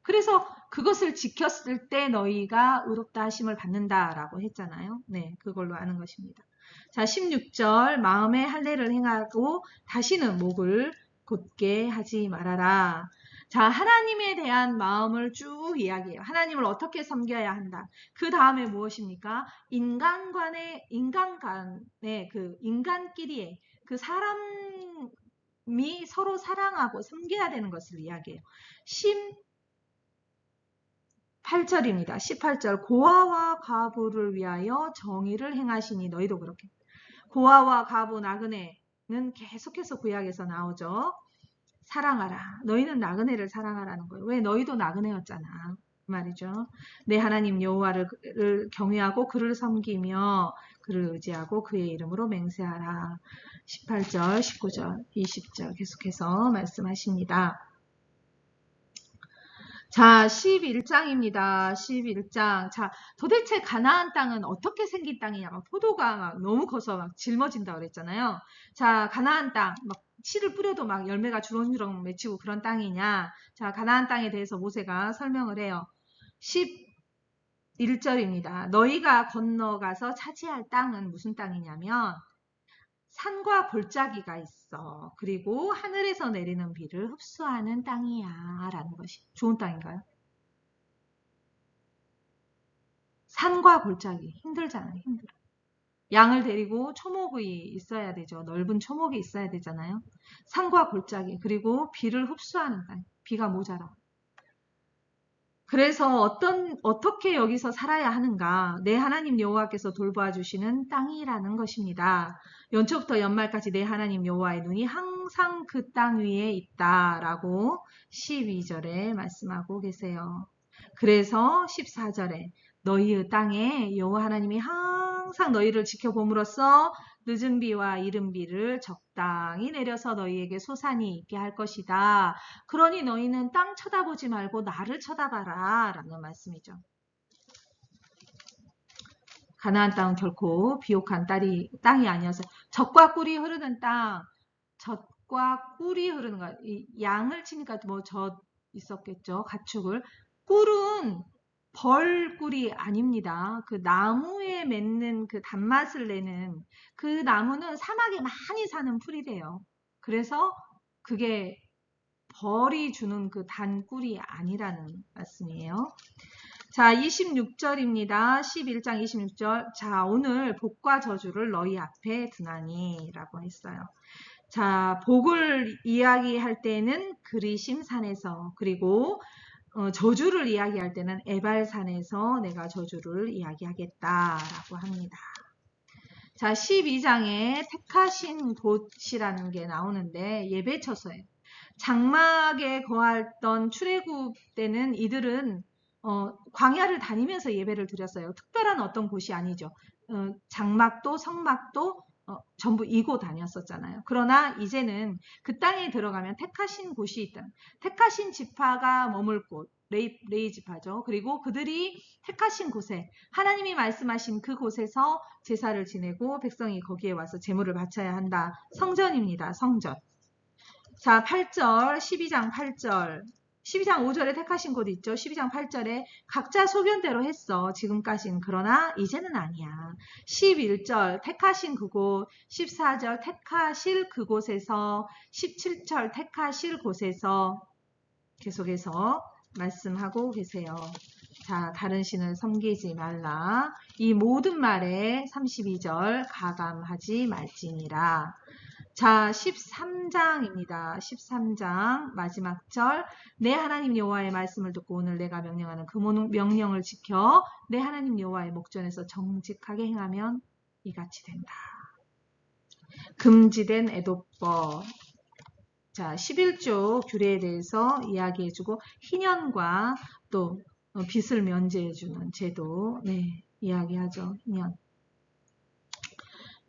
그래서 그것을 지켰을 때 너희가 의롭다 하심을 받는다라고 했잖아요. 네, 그걸로 아는 것입니다. 자, 16절 마음에 할례를 행하고 다시는 목을 곧게 하지 말아라. 자, 하나님에 대한 마음을 쭉 이야기해요. 하나님을 어떻게 섬겨야 한다. 그 다음에 무엇입니까? 인간간의 그 인간끼리의 그 사람이 서로 사랑하고 섬겨야 되는 것을 이야기해요. 18절입니다. 18절 고아와 과부를 위하여 정의를 행하시니 너희도 그렇게. 고아와 과부 나그네는 계속해서 구약에서 나오죠. 사랑하라. 너희는 나그네를 사랑하라는 거예요. 왜? 너희도 나그네였잖아. 그 말이죠. 내 하나님 여호와를 경외하고 그를 섬기며 그를 의지하고 그의 이름으로 맹세하라. 18절, 19절, 20절 계속해서 말씀하십니다. 자, 11장입니다. 11장. 자, 도대체 가나안 땅은 어떻게 생긴 땅이냐? 막 포도가 막 너무 커서 막 짊어진다 그랬잖아요. 자, 가나안 땅. 막 씨를 뿌려도 막 열매가 주렁주렁 맺히고 그런 땅이냐? 자, 가나안 땅에 대해서 모세가 설명을 해요. 11절입니다. 너희가 건너가서 차지할 땅은 무슨 땅이냐면 산과 골짜기가 있어. 그리고 하늘에서 내리는 비를 흡수하는 땅이야. 라는 것이 좋은 땅인가요? 산과 골짜기 힘들잖아요. 힘들어. 양을 데리고 초목이 있어야 되죠. 넓은 초목이 있어야 되잖아요. 산과 골짜기 그리고 비를 흡수하는 땅. 비가 모자라. 그래서 어떻게 여기서 살아야 하는가? 내 하나님 여호와께서 돌보아 주시는 땅이라는 것입니다. 연초부터 연말까지 내 하나님 여호와의 눈이 항상 그 땅 위에 있다라고 12절에 말씀하고 계세요. 그래서 14절에 너희의 땅에 여호와 하나님이 항상 너희를 지켜봄으로써 늦은 비와 이른 비를 적당히 내려서 너희에게 소산이 있게 할 것이다. 그러니 너희는 땅 쳐다보지 말고 나를 쳐다봐라 라는 말씀이죠. 가나안 땅은 결코 비옥한 땅이 아니어서 젖과 꿀이 흐르는 땅, 젖과 꿀이 흐르는 거, 양을 치니까 뭐 젖 있었겠죠. 가축을. 꿀은 벌꿀이 아닙니다. 그 나무에 맺는 그 단맛을 내는 그 나무는 사막에 많이 사는 풀이래요. 그래서 그게 벌이 주는 그 단 꿀이 아니라는 말씀이에요. 자, 26절입니다. 11장 26절. 자, 오늘 복과 저주를 너희 앞에 두나니 라고 했어요. 자, 복을 이야기할 때는 그리심 산에서, 그리고 저주를 이야기할 때는 에발산에서 내가 저주를 이야기하겠다라고 합니다. 자, 12장에 택하신 곳이라는 게 나오는데 예배처소예요. 장막에 거했던 출애굽 때는 이들은 광야를 다니면서 예배를 드렸어요. 특별한 어떤 곳이 아니죠. 장막도 성막도 전부 이고 다녔었잖아요. 그러나 이제는 그 땅에 들어가면 택하신 곳이 있다. 택하신 지파가 머물 곳, 레이 지파죠. 그리고 그들이 택하신 곳에 하나님이 말씀하신 그곳에서 제사를 지내고 백성이 거기에 와서 제물을 바쳐야 한다. 성전입니다. 성전. 자, 8절, 12장 8절. 12장 5절에 택하신 곳 있죠. 12장 8절에 각자 소견대로 했어. 지금까지는. 그러나 이제는 아니야. 11절 택하신 그곳, 14절 택하실 그곳에서, 17절 택하실 곳에서 계속해서 말씀하고 계세요. 자, 다른 신을 섬기지 말라. 이 모든 말에 32절 가감하지 말지니라. 자, 13장입니다. 13장 마지막 절. 내 하나님 여호와의 말씀을 듣고 오늘 내가 명령하는 그 명령을 지켜 내 하나님 여호와의 목전에서 정직하게 행하면 이같이 된다. 금지된 애도법. 자, 11조 규례에 대해서 이야기해주고 희년과 또 빚을 면제해주는 제도 이야기하죠. 희년.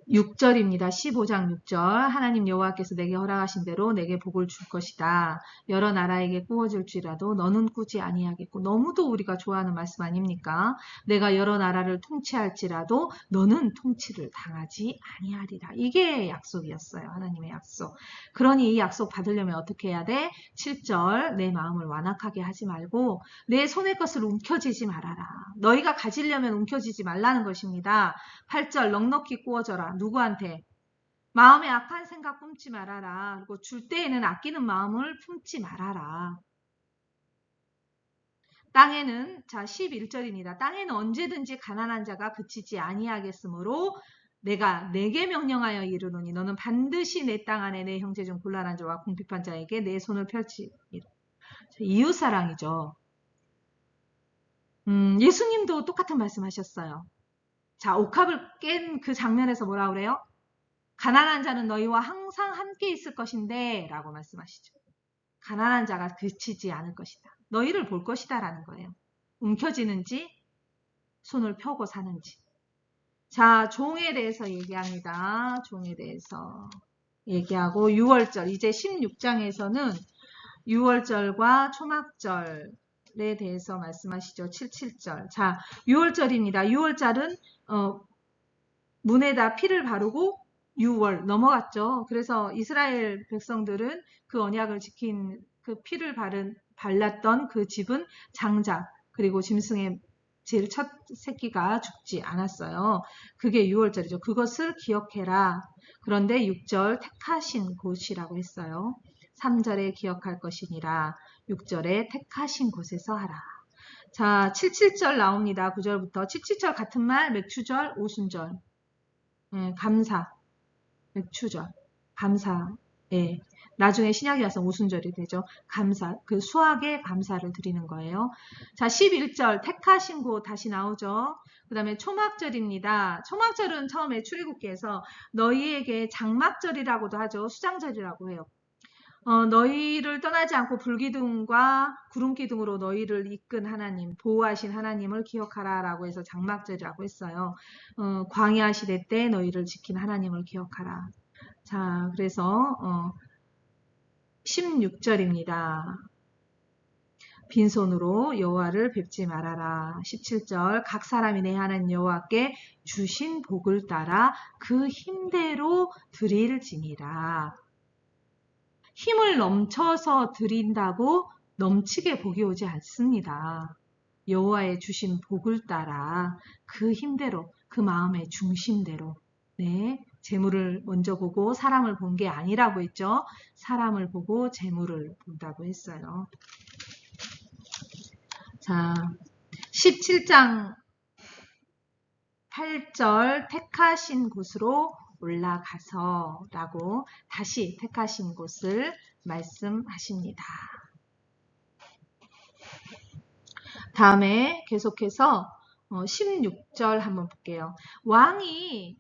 6절입니다. 15장 6절. 하나님 여호와께서 내게 허락하신 대로 내게 복을 줄 것이다. 여러 나라에게 꾸어줄지라도 너는 꾸지 아니하겠고. 너무도 우리가 좋아하는 말씀 아닙니까? 내가 여러 나라를 통치할지라도 너는 통치를 당하지 아니하리라. 이게 약속이었어요. 하나님의 약속. 그러니 이 약속 받으려면 어떻게 해야 돼? 7절. 내 마음을 완악하게 하지 말고 내 손의 것을 움켜쥐지 말아라. 너희가 가지려면 움켜쥐지 말라는 것입니다. 8절. 넉넉히 꾸어져라. 누구한테? 마음에 악한 생각 품지 말아라. 그리고 줄 때에는 아끼는 마음을 품지 말아라. 땅에는, 자, 11절입니다. 땅에는 언제든지 가난한 자가 그치지 아니하겠으므로 내가 내게 명령하여 이르노니 너는 반드시 내 땅 안에 내 형제 중 곤란한 자와 궁핍한 자에게 내 손을 펼치리라. 이웃사랑이죠. 예수님도 똑같은 말씀하셨어요. 자, 옥합을 깬 그 장면에서 뭐라 그래요? 가난한 자는 너희와 항상 함께 있을 것인데 라고 말씀하시죠. 가난한 자가 그치지 않을 것이다. 너희를 볼 것이다 라는 거예요. 움켜쥐는지 손을 펴고 사는지. 자, 종에 대해서 얘기합니다. 종에 대해서 얘기하고 6월절, 이제 16장에서는 6월절과 초막절에 대해서 말씀하시죠. 77절. 자, 6월절입니다. 6월절은 문에다 피를 바르고 6월 넘어갔죠. 그래서 이스라엘 백성들은 그 언약을 지킨 그 피를 발랐던 그 집은 장자 그리고 짐승의 제일 첫 새끼가 죽지 않았어요. 그게 6월절이죠. 그것을 기억해라. 그런데 6절 택하신 곳이라고 했어요. 3절에 기억할 것이니라. 6절에 택하신 곳에서 하라. 자, 77절 나옵니다. 9절부터. 77절 같은 말, 맥추절, 오순절. 감사, 맥추절, 감사. 나중에 신약이 와서 오순절이 되죠. 감사, 그 수학에 감사를 드리는 거예요. 자, 11절 택하신 곳 다시 나오죠. 그 다음에 초막절입니다. 초막절은 처음에 출애굽기에서 너희에게 장막절이라고도 하죠. 수장절이라고 해요. 너희를 떠나지 않고 불기둥과 구름기둥으로 너희를 이끈 하나님, 보호하신 하나님을 기억하라 라고 해서 장막절이라고 했어요. 광야 시대 때 너희를 지킨 하나님을 기억하라. 자, 그래서 16절입니다. 빈손으로 여호와를 뵙지 말아라. 17절 각 사람이 내 하나님 여호와께 주신 복을 따라 그 힘대로 드릴지니라. 힘을 넘쳐서 드린다고 넘치게 복이 오지 않습니다. 여호와의 주신 복을 따라 그 힘대로, 그 마음의 중심대로 재물을 먼저 보고 사람을 본 게 아니라고 했죠. 사람을 보고 재물을 본다고 했어요. 자, 17장 8절 택하신 곳으로 올라가서 라고 다시 택하신 곳을 말씀하십니다. 다음에 계속해서 16절 한번 볼게요. 왕이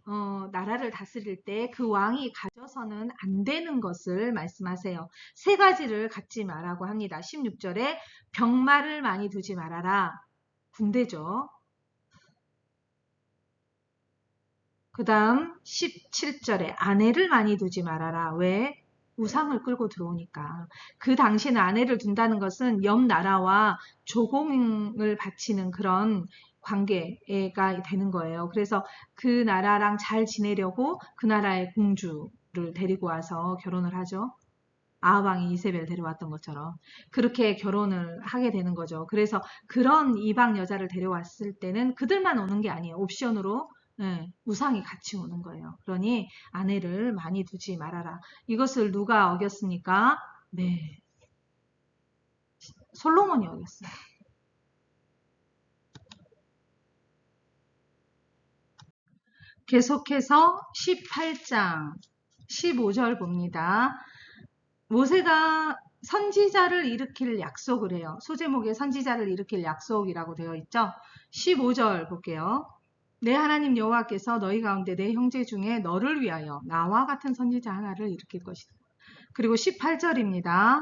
나라를 다스릴 때 그 왕이 가져서는 안 되는 것을 말씀하세요. 세 가지를 갖지 말라고 합니다. 16절에 병마를 많이 두지 말아라. 군대죠. 그 다음 17절에 아내를 많이 두지 말아라. 왜? 우상을 끌고 들어오니까. 그 당시에는 아내를 둔다는 것은 옆 나라와 조공을 바치는 그런 관계가 되는 거예요. 그래서 그 나라랑 잘 지내려고 그 나라의 공주를 데리고 와서 결혼을 하죠. 아합왕이 이세벨 데려왔던 것처럼 그렇게 결혼을 하게 되는 거죠. 그래서 그런 이방 여자를 데려왔을 때는 그들만 오는 게 아니에요. 옵션으로 우상이 같이 오는 거예요. 그러니 아내를 많이 두지 말아라. 이것을 누가 어겼습니까? 네, 솔로몬이 어겼어요. 계속해서 18장 15절 봅니다. 모세가 선지자를 일으킬 약속을 해요. 소제목에 선지자를 일으킬 약속이라고 되어 있죠. 15절 볼게요. 내 하나님 여호와께서 너희 가운데 내 형제 중에 너를 위하여 나와 같은 선지자 하나를 일으킬 것이다. 그리고 18절입니다.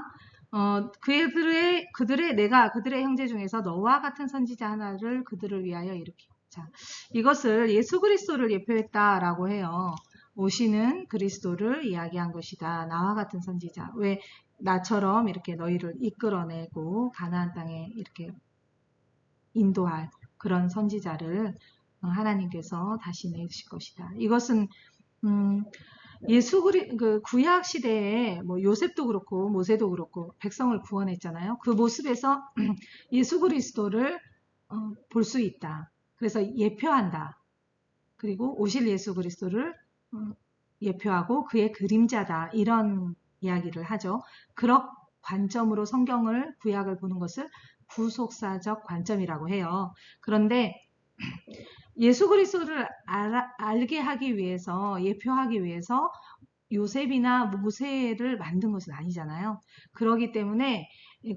내가 그들의 형제 중에서 너와 같은 선지자 하나를 그들을 위하여 일으키고. 자, 이것을 예수 그리스도를 예표했다라고 해요. 오시는 그리스도를 이야기한 것이다. 나와 같은 선지자. 왜 나처럼 이렇게 너희를 이끌어내고 가나안 땅에 이렇게 인도할 그런 선지자를 하나님께서 다시 내실 것이다. 이것은 그 구약 시대에 뭐 요셉도 그렇고 모세도 그렇고 백성을 구원했잖아요. 그 모습에서 예수 그리스도를 볼 수 있다. 그래서 예표한다. 그리고 오실 예수 그리스도를 예표하고 그의 그림자다. 이런 이야기를 하죠. 그런 관점으로 성경을 구약을 보는 것을 구속사적 관점이라고 해요. 그런데 예수 그리스도를 알게 하기 위해서 예표하기 위해서 요셉이나 모세를 만든 것은 아니잖아요. 그렇기 때문에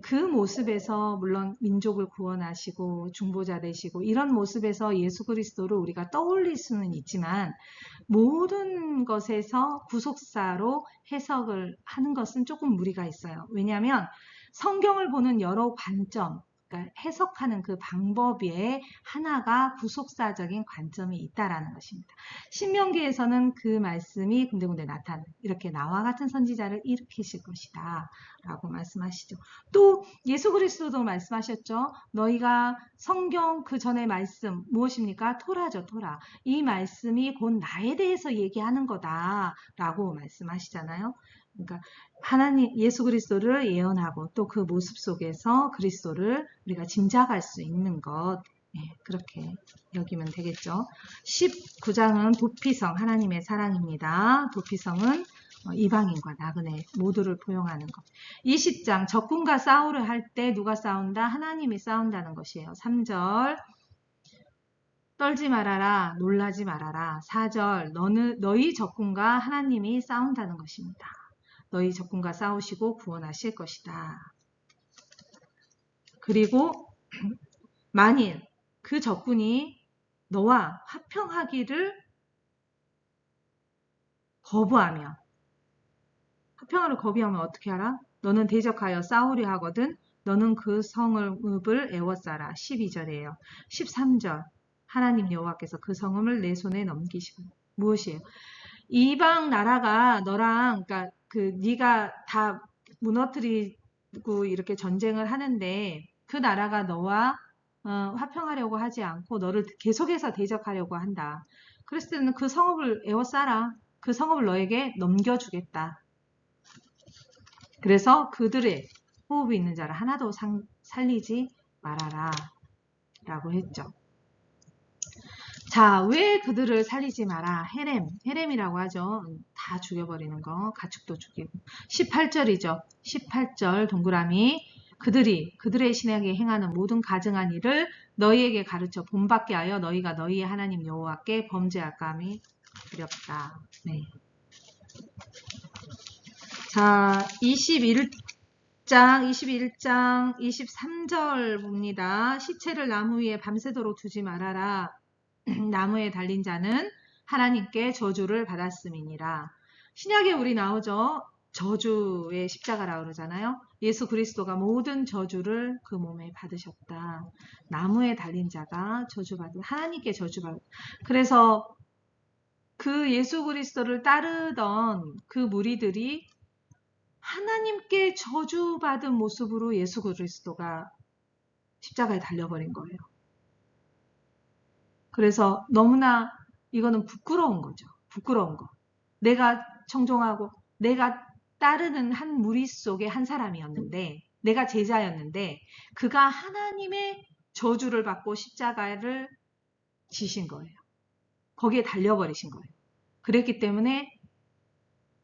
그 모습에서 물론 민족을 구원하시고 중보자 되시고 이런 모습에서 예수 그리스도를 우리가 떠올릴 수는 있지만 모든 것에서 구속사로 해석을 하는 것은 조금 무리가 있어요. 왜냐하면 성경을 보는 여러 관점, 그러니까 해석하는 그 방법에 하나가 구속사적인 관점이 있다라는 것입니다. 신명기에서는 그 말씀이 군데군데 나타나는 이렇게 나와 같은 선지자를 일으키실 것이다 라고 말씀하시죠. 또 예수 그리스도도 말씀하셨죠. 너희가 성경 그 전에 말씀 무엇입니까? 토라죠. 토라. 이 말씀이 곧 나에 대해서 얘기하는 거다 라고 말씀하시잖아요. 그러니까 하나님 예수 그리스도를 예언하고 또 그 모습 속에서 그리스도를 우리가 짐작할 수 있는 것 그렇게 여기면 되겠죠. 19장은 도피성 하나님의 사랑입니다. 도피성은 이방인과 나그네 모두를 포용하는 것. 20장 적군과 싸우려 할 때 누가 싸운다? 하나님이 싸운다는 것이에요. 3절 떨지 말아라 놀라지 말아라. 4절 너희 적군과 하나님이 싸운다는 것입니다. 너희 적군과 싸우시고 구원하실 것이다. 그리고 만일 그 적군이 너와 화평하기를 거부하면 화평을 거부하면 어떻게 하라? 너는 대적하여 싸우려 하거든 너는 그 성읍을 애워싸라. 12절이에요. 13절 하나님 여호와께서 그 성읍을 내 손에 넘기시고 무엇이에요? 이방 나라가 너랑 그러니까 네가 다 무너뜨리고 이렇게 전쟁을 하는데 그 나라가 너와 화평하려고 하지 않고 너를 계속해서 대적하려고 한다. 그랬을 때는 그 성읍을 에워싸라. 그 성읍을 너에게 넘겨주겠다. 그래서 그들의 호흡이 있는 자를 하나도 살리지 말아라 라고 했죠. 자, 왜 그들을 살리지 마라? 헤렘이라고 하죠. 다 죽여버리는 거, 가축도 죽이고. 18절이죠. 18절 동그라미. 그들의 신에게 행하는 모든 가증한 일을 너희에게 가르쳐 본받게 하여 너희가 너희의 하나님 여호와께 범죄할까 함이 두렵다. 네. 자, 21장 23절 봅니다. 시체를 나무 위에 밤새도록 두지 말아라. 나무에 달린 자는 하나님께 저주를 받았음이니라. 신약에 우리 나오죠. 저주의 십자가라고 그러잖아요. 예수 그리스도가 모든 저주를 그 몸에 받으셨다. 나무에 달린 자가 저주받은, 하나님께 저주받은. 그래서 그 예수 그리스도를 따르던 그 무리들이 하나님께 저주받은 모습으로 예수 그리스도가 십자가에 달려버린 거예요. 그래서 너무나 이거는 부끄러운 거죠. 부끄러운 거. 내가 청종하고 내가 따르는 한 무리 속의 한 사람이었는데, 내가 제자였는데 그가 하나님의 저주를 받고 십자가를 지신 거예요. 거기에 달려버리신 거예요. 그랬기 때문에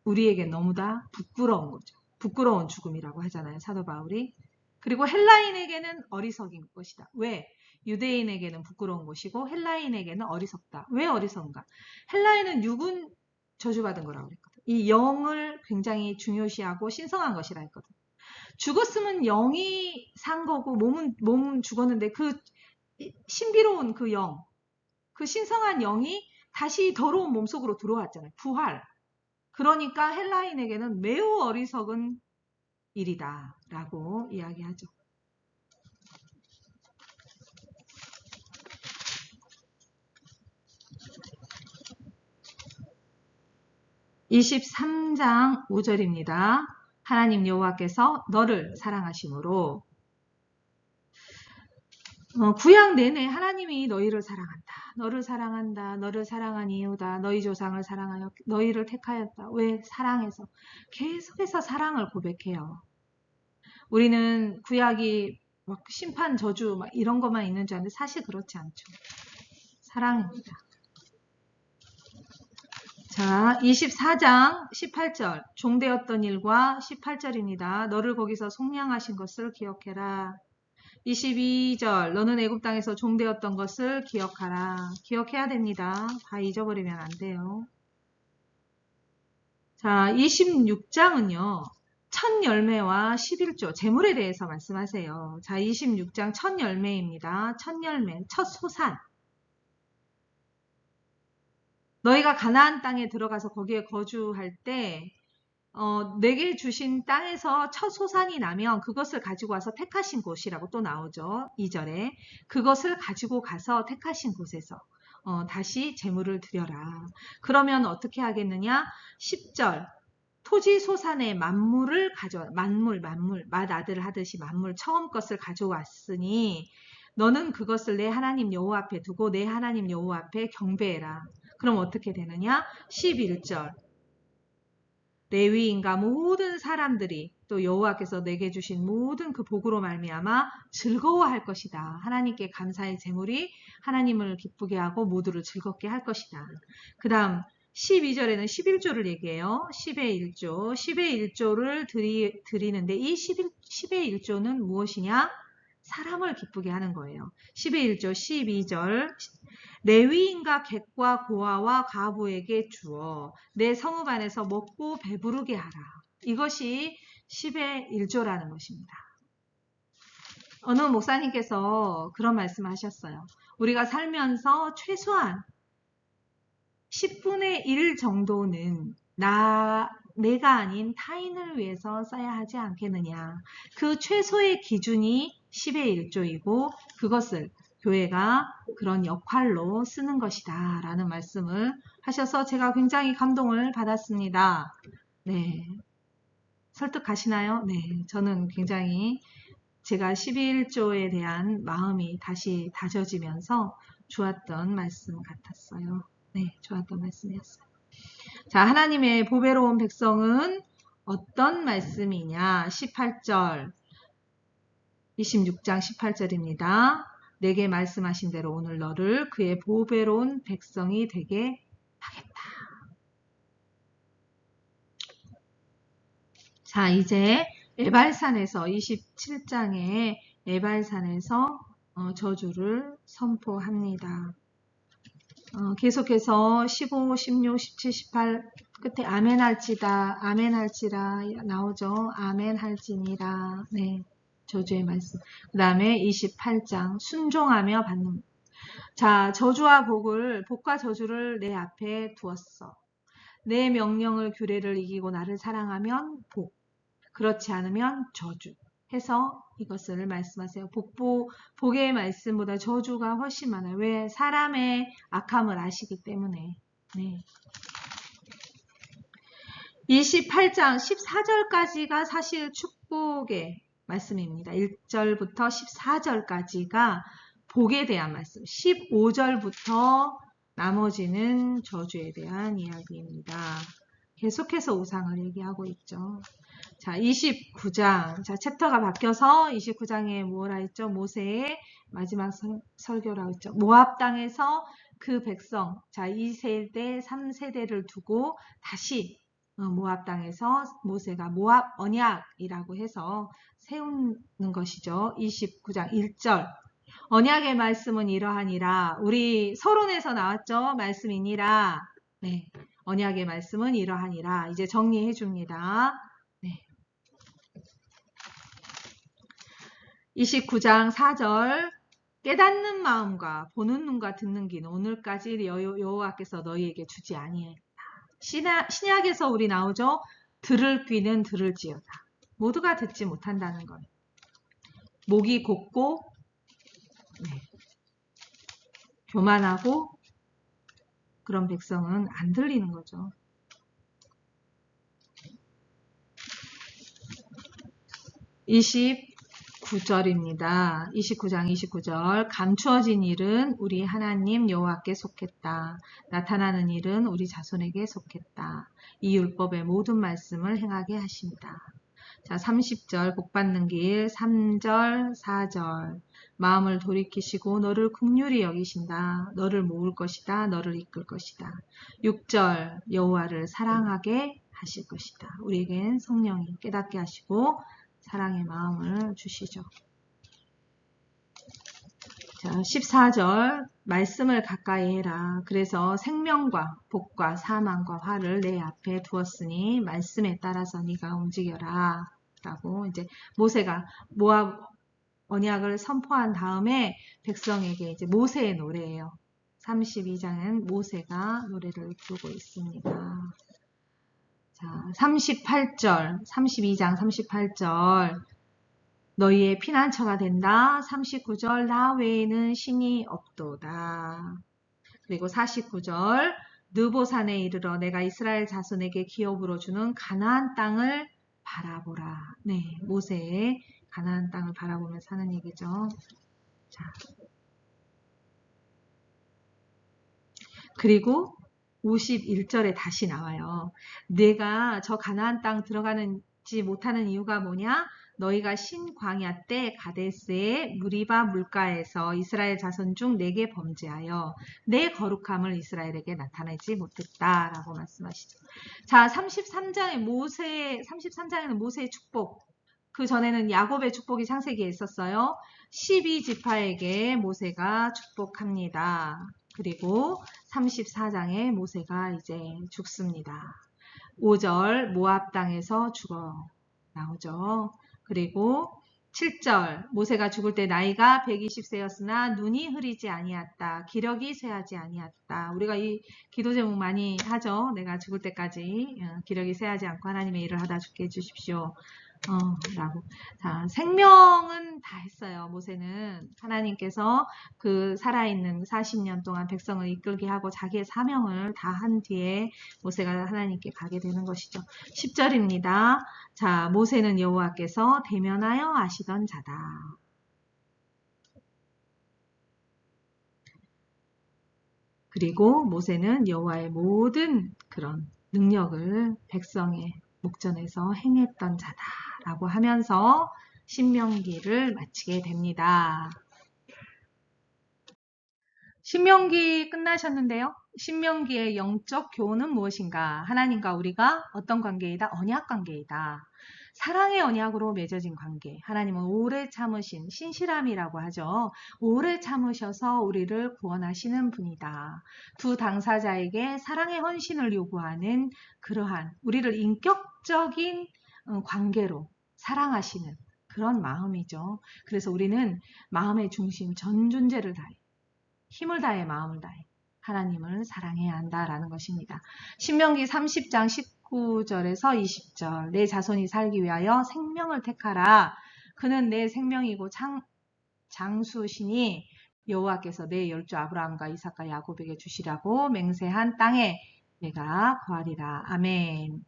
우리에게 너무나 부끄러운 거죠. 부끄러운 죽음이라고 하잖아요. 사도 바울이. 그리고 헬라인에게는 어리석인 것이다. 왜? 유대인에게는 부끄러운 것이고 헬라인에게는 어리석다. 왜 어리석은가? 헬라인은 육은 저주받은 거라고 그랬거든. 이 영을 굉장히 중요시하고 신성한 것이라 했거든. 죽었으면 영이 산 거고 몸은 죽었는데 그 신비로운 그 영, 그 신성한 영이 다시 더러운 몸속으로 들어왔잖아요. 부활. 그러니까 헬라인에게는 매우 어리석은 일이다 라고 이야기하죠. 23장 5절입니다. 하나님 여호와께서 너를 사랑하심으로 구약 내내 하나님이 너희를 사랑한다. 너를 사랑한다. 너를 사랑한 이유다. 너희 조상을 사랑하여 너희를 택하였다. 왜? 사랑해서. 계속해서 사랑을 고백해요. 우리는 구약이 막 심판, 저주 막 이런 것만 있는 줄 아는데 사실 그렇지 않죠. 사랑입니다. 자, 24장 18절 종되었던 일과 18절입니다. 너를 거기서 속량하신 것을 기억해라. 22절 너는 애굽 땅에서 종되었던 것을 기억하라. 기억해야 됩니다. 다 잊어버리면 안 돼요. 자, 26장은요. 첫 열매와 11조 재물에 대해서 말씀하세요. 자, 26장 첫 열매입니다. 첫 열매, 첫 소산. 너희가 가나안 땅에 들어가서 거기에 거주할 때 내게 주신 땅에서 첫 소산이 나면 그것을 가지고 와서 택하신 곳이라고 또 나오죠. 2절에 그것을 가지고 가서 택하신 곳에서 다시 제물을 드려라. 그러면 어떻게 하겠느냐? 10절 토지 소산의 만물을 만물 맏아들 하듯이 만물 처음 것을 가져왔으니 너는 그것을 내 하나님 여호와 앞에 두고 내 하나님 여호와 앞에 경배해라. 그럼 어떻게 되느냐? 11절 레위인과 모든 사람들이 또 여호와께서 내게 주신 모든 그 복으로 말미암아 즐거워할 것이다. 하나님께 감사의 제물이 하나님을 기쁘게 하고 모두를 즐겁게 할 것이다. 그 다음 12절에는 11조를 얘기해요. 10의 1조. 10의 1조를 드리는데 이 10의 1조는 무엇이냐? 사람을 기쁘게 하는 거예요. 10의 1조 12절 레위인과 객과 고아와 과부에게 주어 내 성읍 안에서 먹고 배부르게 하라. 이것이 10의 1조라는 것입니다. 어느 목사님께서 그런 말씀을 하셨어요. 우리가 살면서 최소한 10분의 1 정도는 내가 아닌 타인을 위해서 써야 하지 않겠느냐. 그 최소의 기준이 10의 1조이고 그것을 교회가 그런 역할로 쓰는 것이다 라는 말씀을 하셔서 제가 굉장히 감동을 받았습니다. 네, 설득하시나요? 네, 저는 굉장히 제가 11조에 대한 마음이 다시 다져지면서 좋았던 말씀 같았어요. 네, 좋았던 말씀이었어요. 자, 하나님의 보배로운 백성은 어떤 말씀이냐? 18절 26장 18절입니다. 내게 말씀하신 대로 오늘 너를 그의 보배로운 백성이 되게 하겠다. 자, 이제 에발산에서 27장의 에발산에서 저주를 선포합니다. 계속해서 15, 16, 17, 18 끝에 아멘 할지다, 아멘 할지라 나오죠. 아멘 할지니라. 네, 저주의 말씀. 그 다음에 28장 순종하며 받는. 자, 저주와 복과 저주를 내 앞에 두었어. 내 명령을 규례를 이기고 나를 사랑하면 복, 그렇지 않으면 저주 해서 이것을 말씀하세요. 복의 말씀보다 저주가 훨씬 많아요. 왜? 사람의 악함을 아시기 때문에. 네. 28장 14절까지가 사실 축복의 말씀입니다. 1절부터 14절까지가 복에 대한 말씀, 15절부터 나머지는 저주에 대한 이야기입니다. 계속해서 우상을 얘기하고 있죠. 자, 29장. 자, 챕터가 바뀌어서 29장에 뭐라 했죠? 모세의 마지막 설교라고 했죠. 모압 땅에서 그 백성, 자, 2세대, 3세대를 두고 다시 모압 땅에서 모세가 모압 언약이라고 해서 세우는 것이죠. 29장 1절. 언약의 말씀은 이러하니라. 우리 서론에서 나왔죠? 말씀이니라. 네. 언약의 말씀은 이러하니라. 이제 정리해 줍니다. 네. 29장 4절. 깨닫는 마음과 보는 눈과 듣는 귀는 오늘까지 여호와께서 너희에게 주지 아니했다. 신약에서 우리 나오죠? 들을 귀는 들을지어다. 모두가 듣지 못한다는 거예요. 목이 곧고 네. 교만하고 그런 백성은 안 들리는 거죠. 29절입니다. 29장 29절. 감추어진 일은 우리 하나님 여호와께 속했다. 나타나는 일은 우리 자손에게 속했다. 이 율법의 모든 말씀을 행하게 하십니다. 자, 30절 복받는 길. 3절 4절. 마음을 돌이키시고 너를 긍휼히 여기신다. 너를 모을 것이다. 너를 이끌 것이다. 6절 여호와를 사랑하게 하실 것이다. 우리에겐 성령이 깨닫게 하시고 사랑의 마음을 주시죠. 자, 14절 말씀을 가까이 해라. 그래서 생명과 복과 사망과 화를 내 앞에 두었으니 말씀에 따라서 네가 움직여라. 라고 이제 모세가 모압 언약을 선포한 다음에 백성에게 이제 모세의 노래예요. 32장은 모세가 노래를 부르고 있습니다. 자, 38절, 32장 38절. 너희의 피난처가 된다. 39절. 나 외에는 신이 없도다. 그리고 49절. 느보산에 이르러 내가 이스라엘 자손에게 기업으로 주는 가나안 땅을 바라보라. 네, 모세의 가나안 땅을 바라보며 사는 얘기죠. 자. 그리고 51절에 다시 나와요. 내가 저 가나안 땅 들어가지 못하는 이유가 뭐냐? 너희가 신광야 때 가데스의 무리바 물가에서 이스라엘 자손 중 내게 범죄하여 내 거룩함을 이스라엘에게 나타내지 못했다라고 말씀하시죠. 자, 33장에는 모세의 축복. 그 전에는 야곱의 축복이 창세기에 있었어요. 12지파에게 모세가 축복합니다. 그리고 34장에 모세가 이제 죽습니다. 5절 모압 땅에서 죽어 나오죠. 그리고 7절 모세가 죽을 때 나이가 120세였으나 눈이 흐리지 아니었다. 기력이 쇠하지 아니었다. 우리가 이 기도 제목 많이 하죠. 내가 죽을 때까지 기력이 쇠하지 않고 하나님의 일을 하다 죽게 해주십시오. 라고. 자, 생명은 다 했어요. 모세는 하나님께서 그 살아있는 40년 동안 백성을 이끌게 하고 자기의 사명을 다 한 뒤에 모세가 하나님께 가게 되는 것이죠. 10절입니다. 자, 모세는 여호와께서 대면하여 아시던 자다. 그리고 모세는 여호와의 모든 그런 능력을 백성의 목전에서 행했던 자다라고 하면서 신명기를 마치게 됩니다. 신명기 끝나셨는데요. 신명기의 영적 교훈은 무엇인가? 하나님과 우리가 어떤 관계이다? 언약 관계이다. 사랑의 언약으로 맺어진 관계. 하나님은 오래 참으신 신실함이라고 하죠. 오래 참으셔서 우리를 구원하시는 분이다. 두 당사자에게 사랑의 헌신을 요구하는 그러한 우리를 인격적인 관계로 사랑하시는 그런 마음이죠. 그래서 우리는 마음의 중심 전 존재를 다해 힘을 다해 마음을 다해 하나님을 사랑해야 한다라는 것입니다. 신명기 30장 19절에서 20절 내 자손이 살기 위하여 생명을 택하라. 그는 내 생명이고 장수시니 여호와께서 내 열조 아브라함과 이삭과 야곱에게 주시라고 맹세한 땅에 내가 거하리라. 아멘.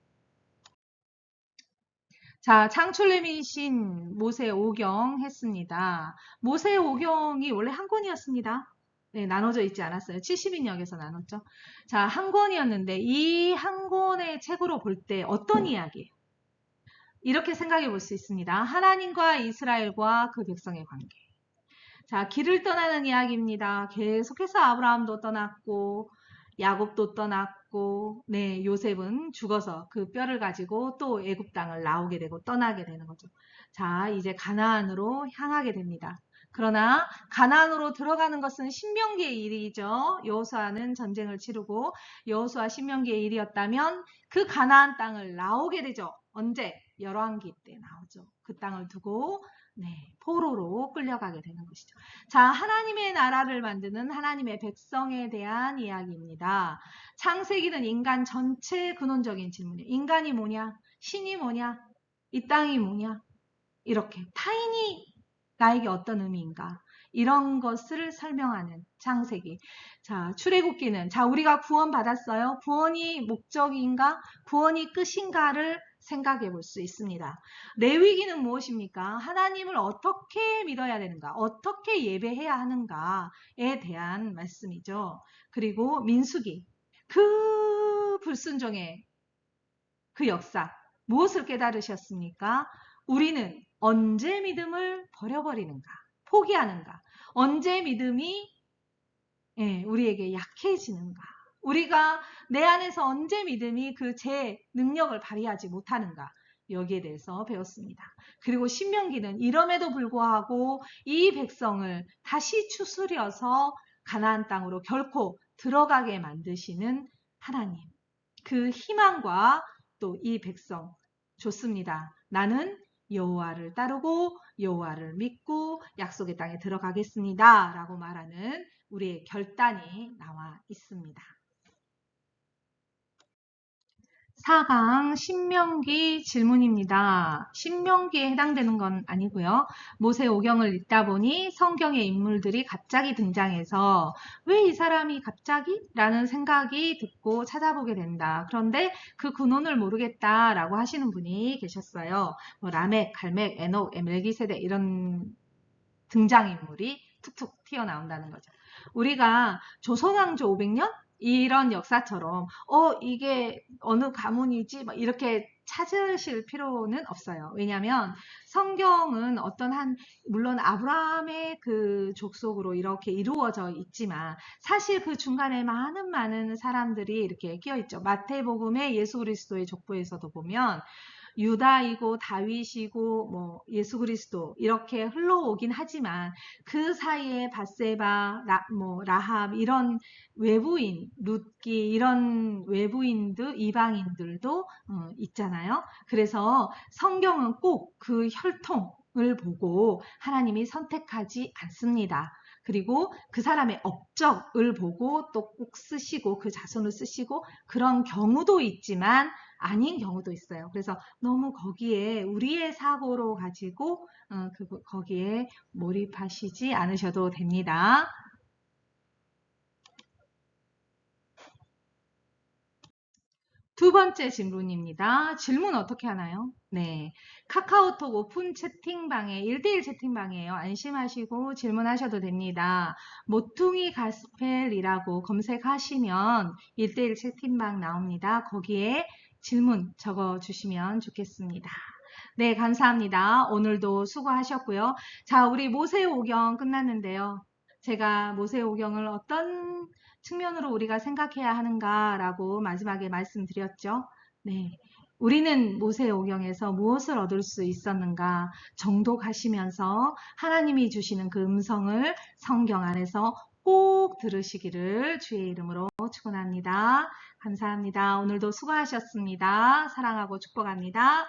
자, 창출님이신 모세 오경 했습니다. 모세 오경이 원래 한 권이었습니다. 네, 나눠져 있지 않았어요. 70인역에서 나눴죠. 자, 한 권이었는데 이 한 권의 책으로 볼 때 어떤 이야기예요? 이렇게 생각해 볼 수 있습니다. 하나님과 이스라엘과 그 백성의 관계. 자, 길을 떠나는 이야기입니다. 계속해서 아브라함도 떠났고 야곱도 떠났고 네, 요셉은 죽어서 그 뼈를 가지고 또 애굽 땅을 나오게 되고 떠나게 되는 거죠. 자, 이제 가나안으로 향하게 됩니다. 그러나 가나안으로 들어가는 것은 신명기의 일이죠. 여호수아는 전쟁을 치르고 여호수아 신명기의 일이었다면 그 가나안 땅을 나오게 되죠. 언제? 열왕기 때 나오죠. 그 땅을 두고 네, 포로로 끌려가게 되는 것이죠. 자, 하나님의 나라를 만드는 하나님의 백성에 대한 이야기입니다. 창세기는 인간 전체의 근원적인 질문이에요. 인간이 뭐냐? 신이 뭐냐? 이 땅이 뭐냐? 이렇게 타인이 나에게 어떤 의미인가? 이런 것을 설명하는 창세기. 자, 출애굽기는 자, 우리가 구원받았어요. 구원이 목적인가? 구원이 끝인가를 생각해 볼 수 있습니다. 레위기는 무엇입니까? 하나님을 어떻게 믿어야 되는가? 어떻게 예배해야 하는가에 대한 말씀이죠. 그리고 민수기. 그 불순종의 그 역사. 무엇을 깨달으셨습니까? 우리는 언제 믿음을 버려버리는가? 포기하는가? 언제 믿음이 우리에게 약해지는가? 우리가 내 안에서 언제 믿음이 그 제 능력을 발휘하지 못하는가? 여기에 대해서 배웠습니다. 그리고 신명기는 이럼에도 불구하고 이 백성을 다시 추스려서 가나안 땅으로 결코 들어가게 만드시는 하나님. 그 희망과 또 이 백성 좋습니다. 나는 여호와를 따르고 여호와를 믿고 약속의 땅에 들어가겠습니다. 라고 말하는 우리의 결단이 나와 있습니다. 4강 신명기 질문입니다. 신명기에 해당되는 건 아니고요. 모세 오경을 읽다 보니 성경의 인물들이 갑자기 등장해서 왜 이 사람이 갑자기? 라는 생각이 듣고 찾아보게 된다. 그런데 그 근원을 모르겠다라고 하시는 분이 계셨어요. 뭐 라멕, 갈멕, 에녹, 멜기세덱 이런 등장인물이 툭툭 튀어나온다는 거죠. 우리가 조선왕조 500년? 이런 역사처럼 이게 어느 가문이지 막 이렇게 찾으실 필요는 없어요. 왜냐하면 성경은 물론 아브라함의 그 족속으로 이렇게 이루어져 있지만 사실 그 중간에 많은 사람들이 이렇게 끼어 있죠. 마태복음의 예수 그리스도의 족보에서도 보면 유다이고 다윗이고 뭐 예수 그리스도 이렇게 흘러오긴 하지만 그 사이에 밧세바, 라합 이런 외부인, 룻기 이런 외부인들, 이방인들도 있잖아요. 그래서 성경은 꼭 그 혈통을 보고 하나님이 선택하지 않습니다. 그리고 그 사람의 업적을 보고 또 꼭 쓰시고 그 자손을 쓰시고 그런 경우도 있지만 아닌 경우도 있어요. 그래서 너무 거기에 우리의 사고로 가지고 거기에 몰입하시지 않으셔도 됩니다. 두 번째 질문입니다. 질문 어떻게 하나요? 네, 카카오톡 오픈 채팅방에 1대1 채팅방이에요. 안심하시고 질문하셔도 됩니다. 모퉁이 가스펠이라고 검색하시면 1대1 채팅방 나옵니다. 거기에 질문 적어주시면 좋겠습니다. 네, 감사합니다. 오늘도 수고하셨고요. 자, 우리 모세오경 끝났는데요. 제가 모세오경을 어떤 측면으로 우리가 생각해야 하는가라고 마지막에 말씀드렸죠. 네. 우리는 모세오경에서 무엇을 얻을 수 있었는가? 정독하시면서 하나님이 주시는 그 음성을 성경 안에서 꼭 들으시기를 주의 이름으로 축원합니다. 감사합니다. 오늘도 수고하셨습니다. 사랑하고 축복합니다.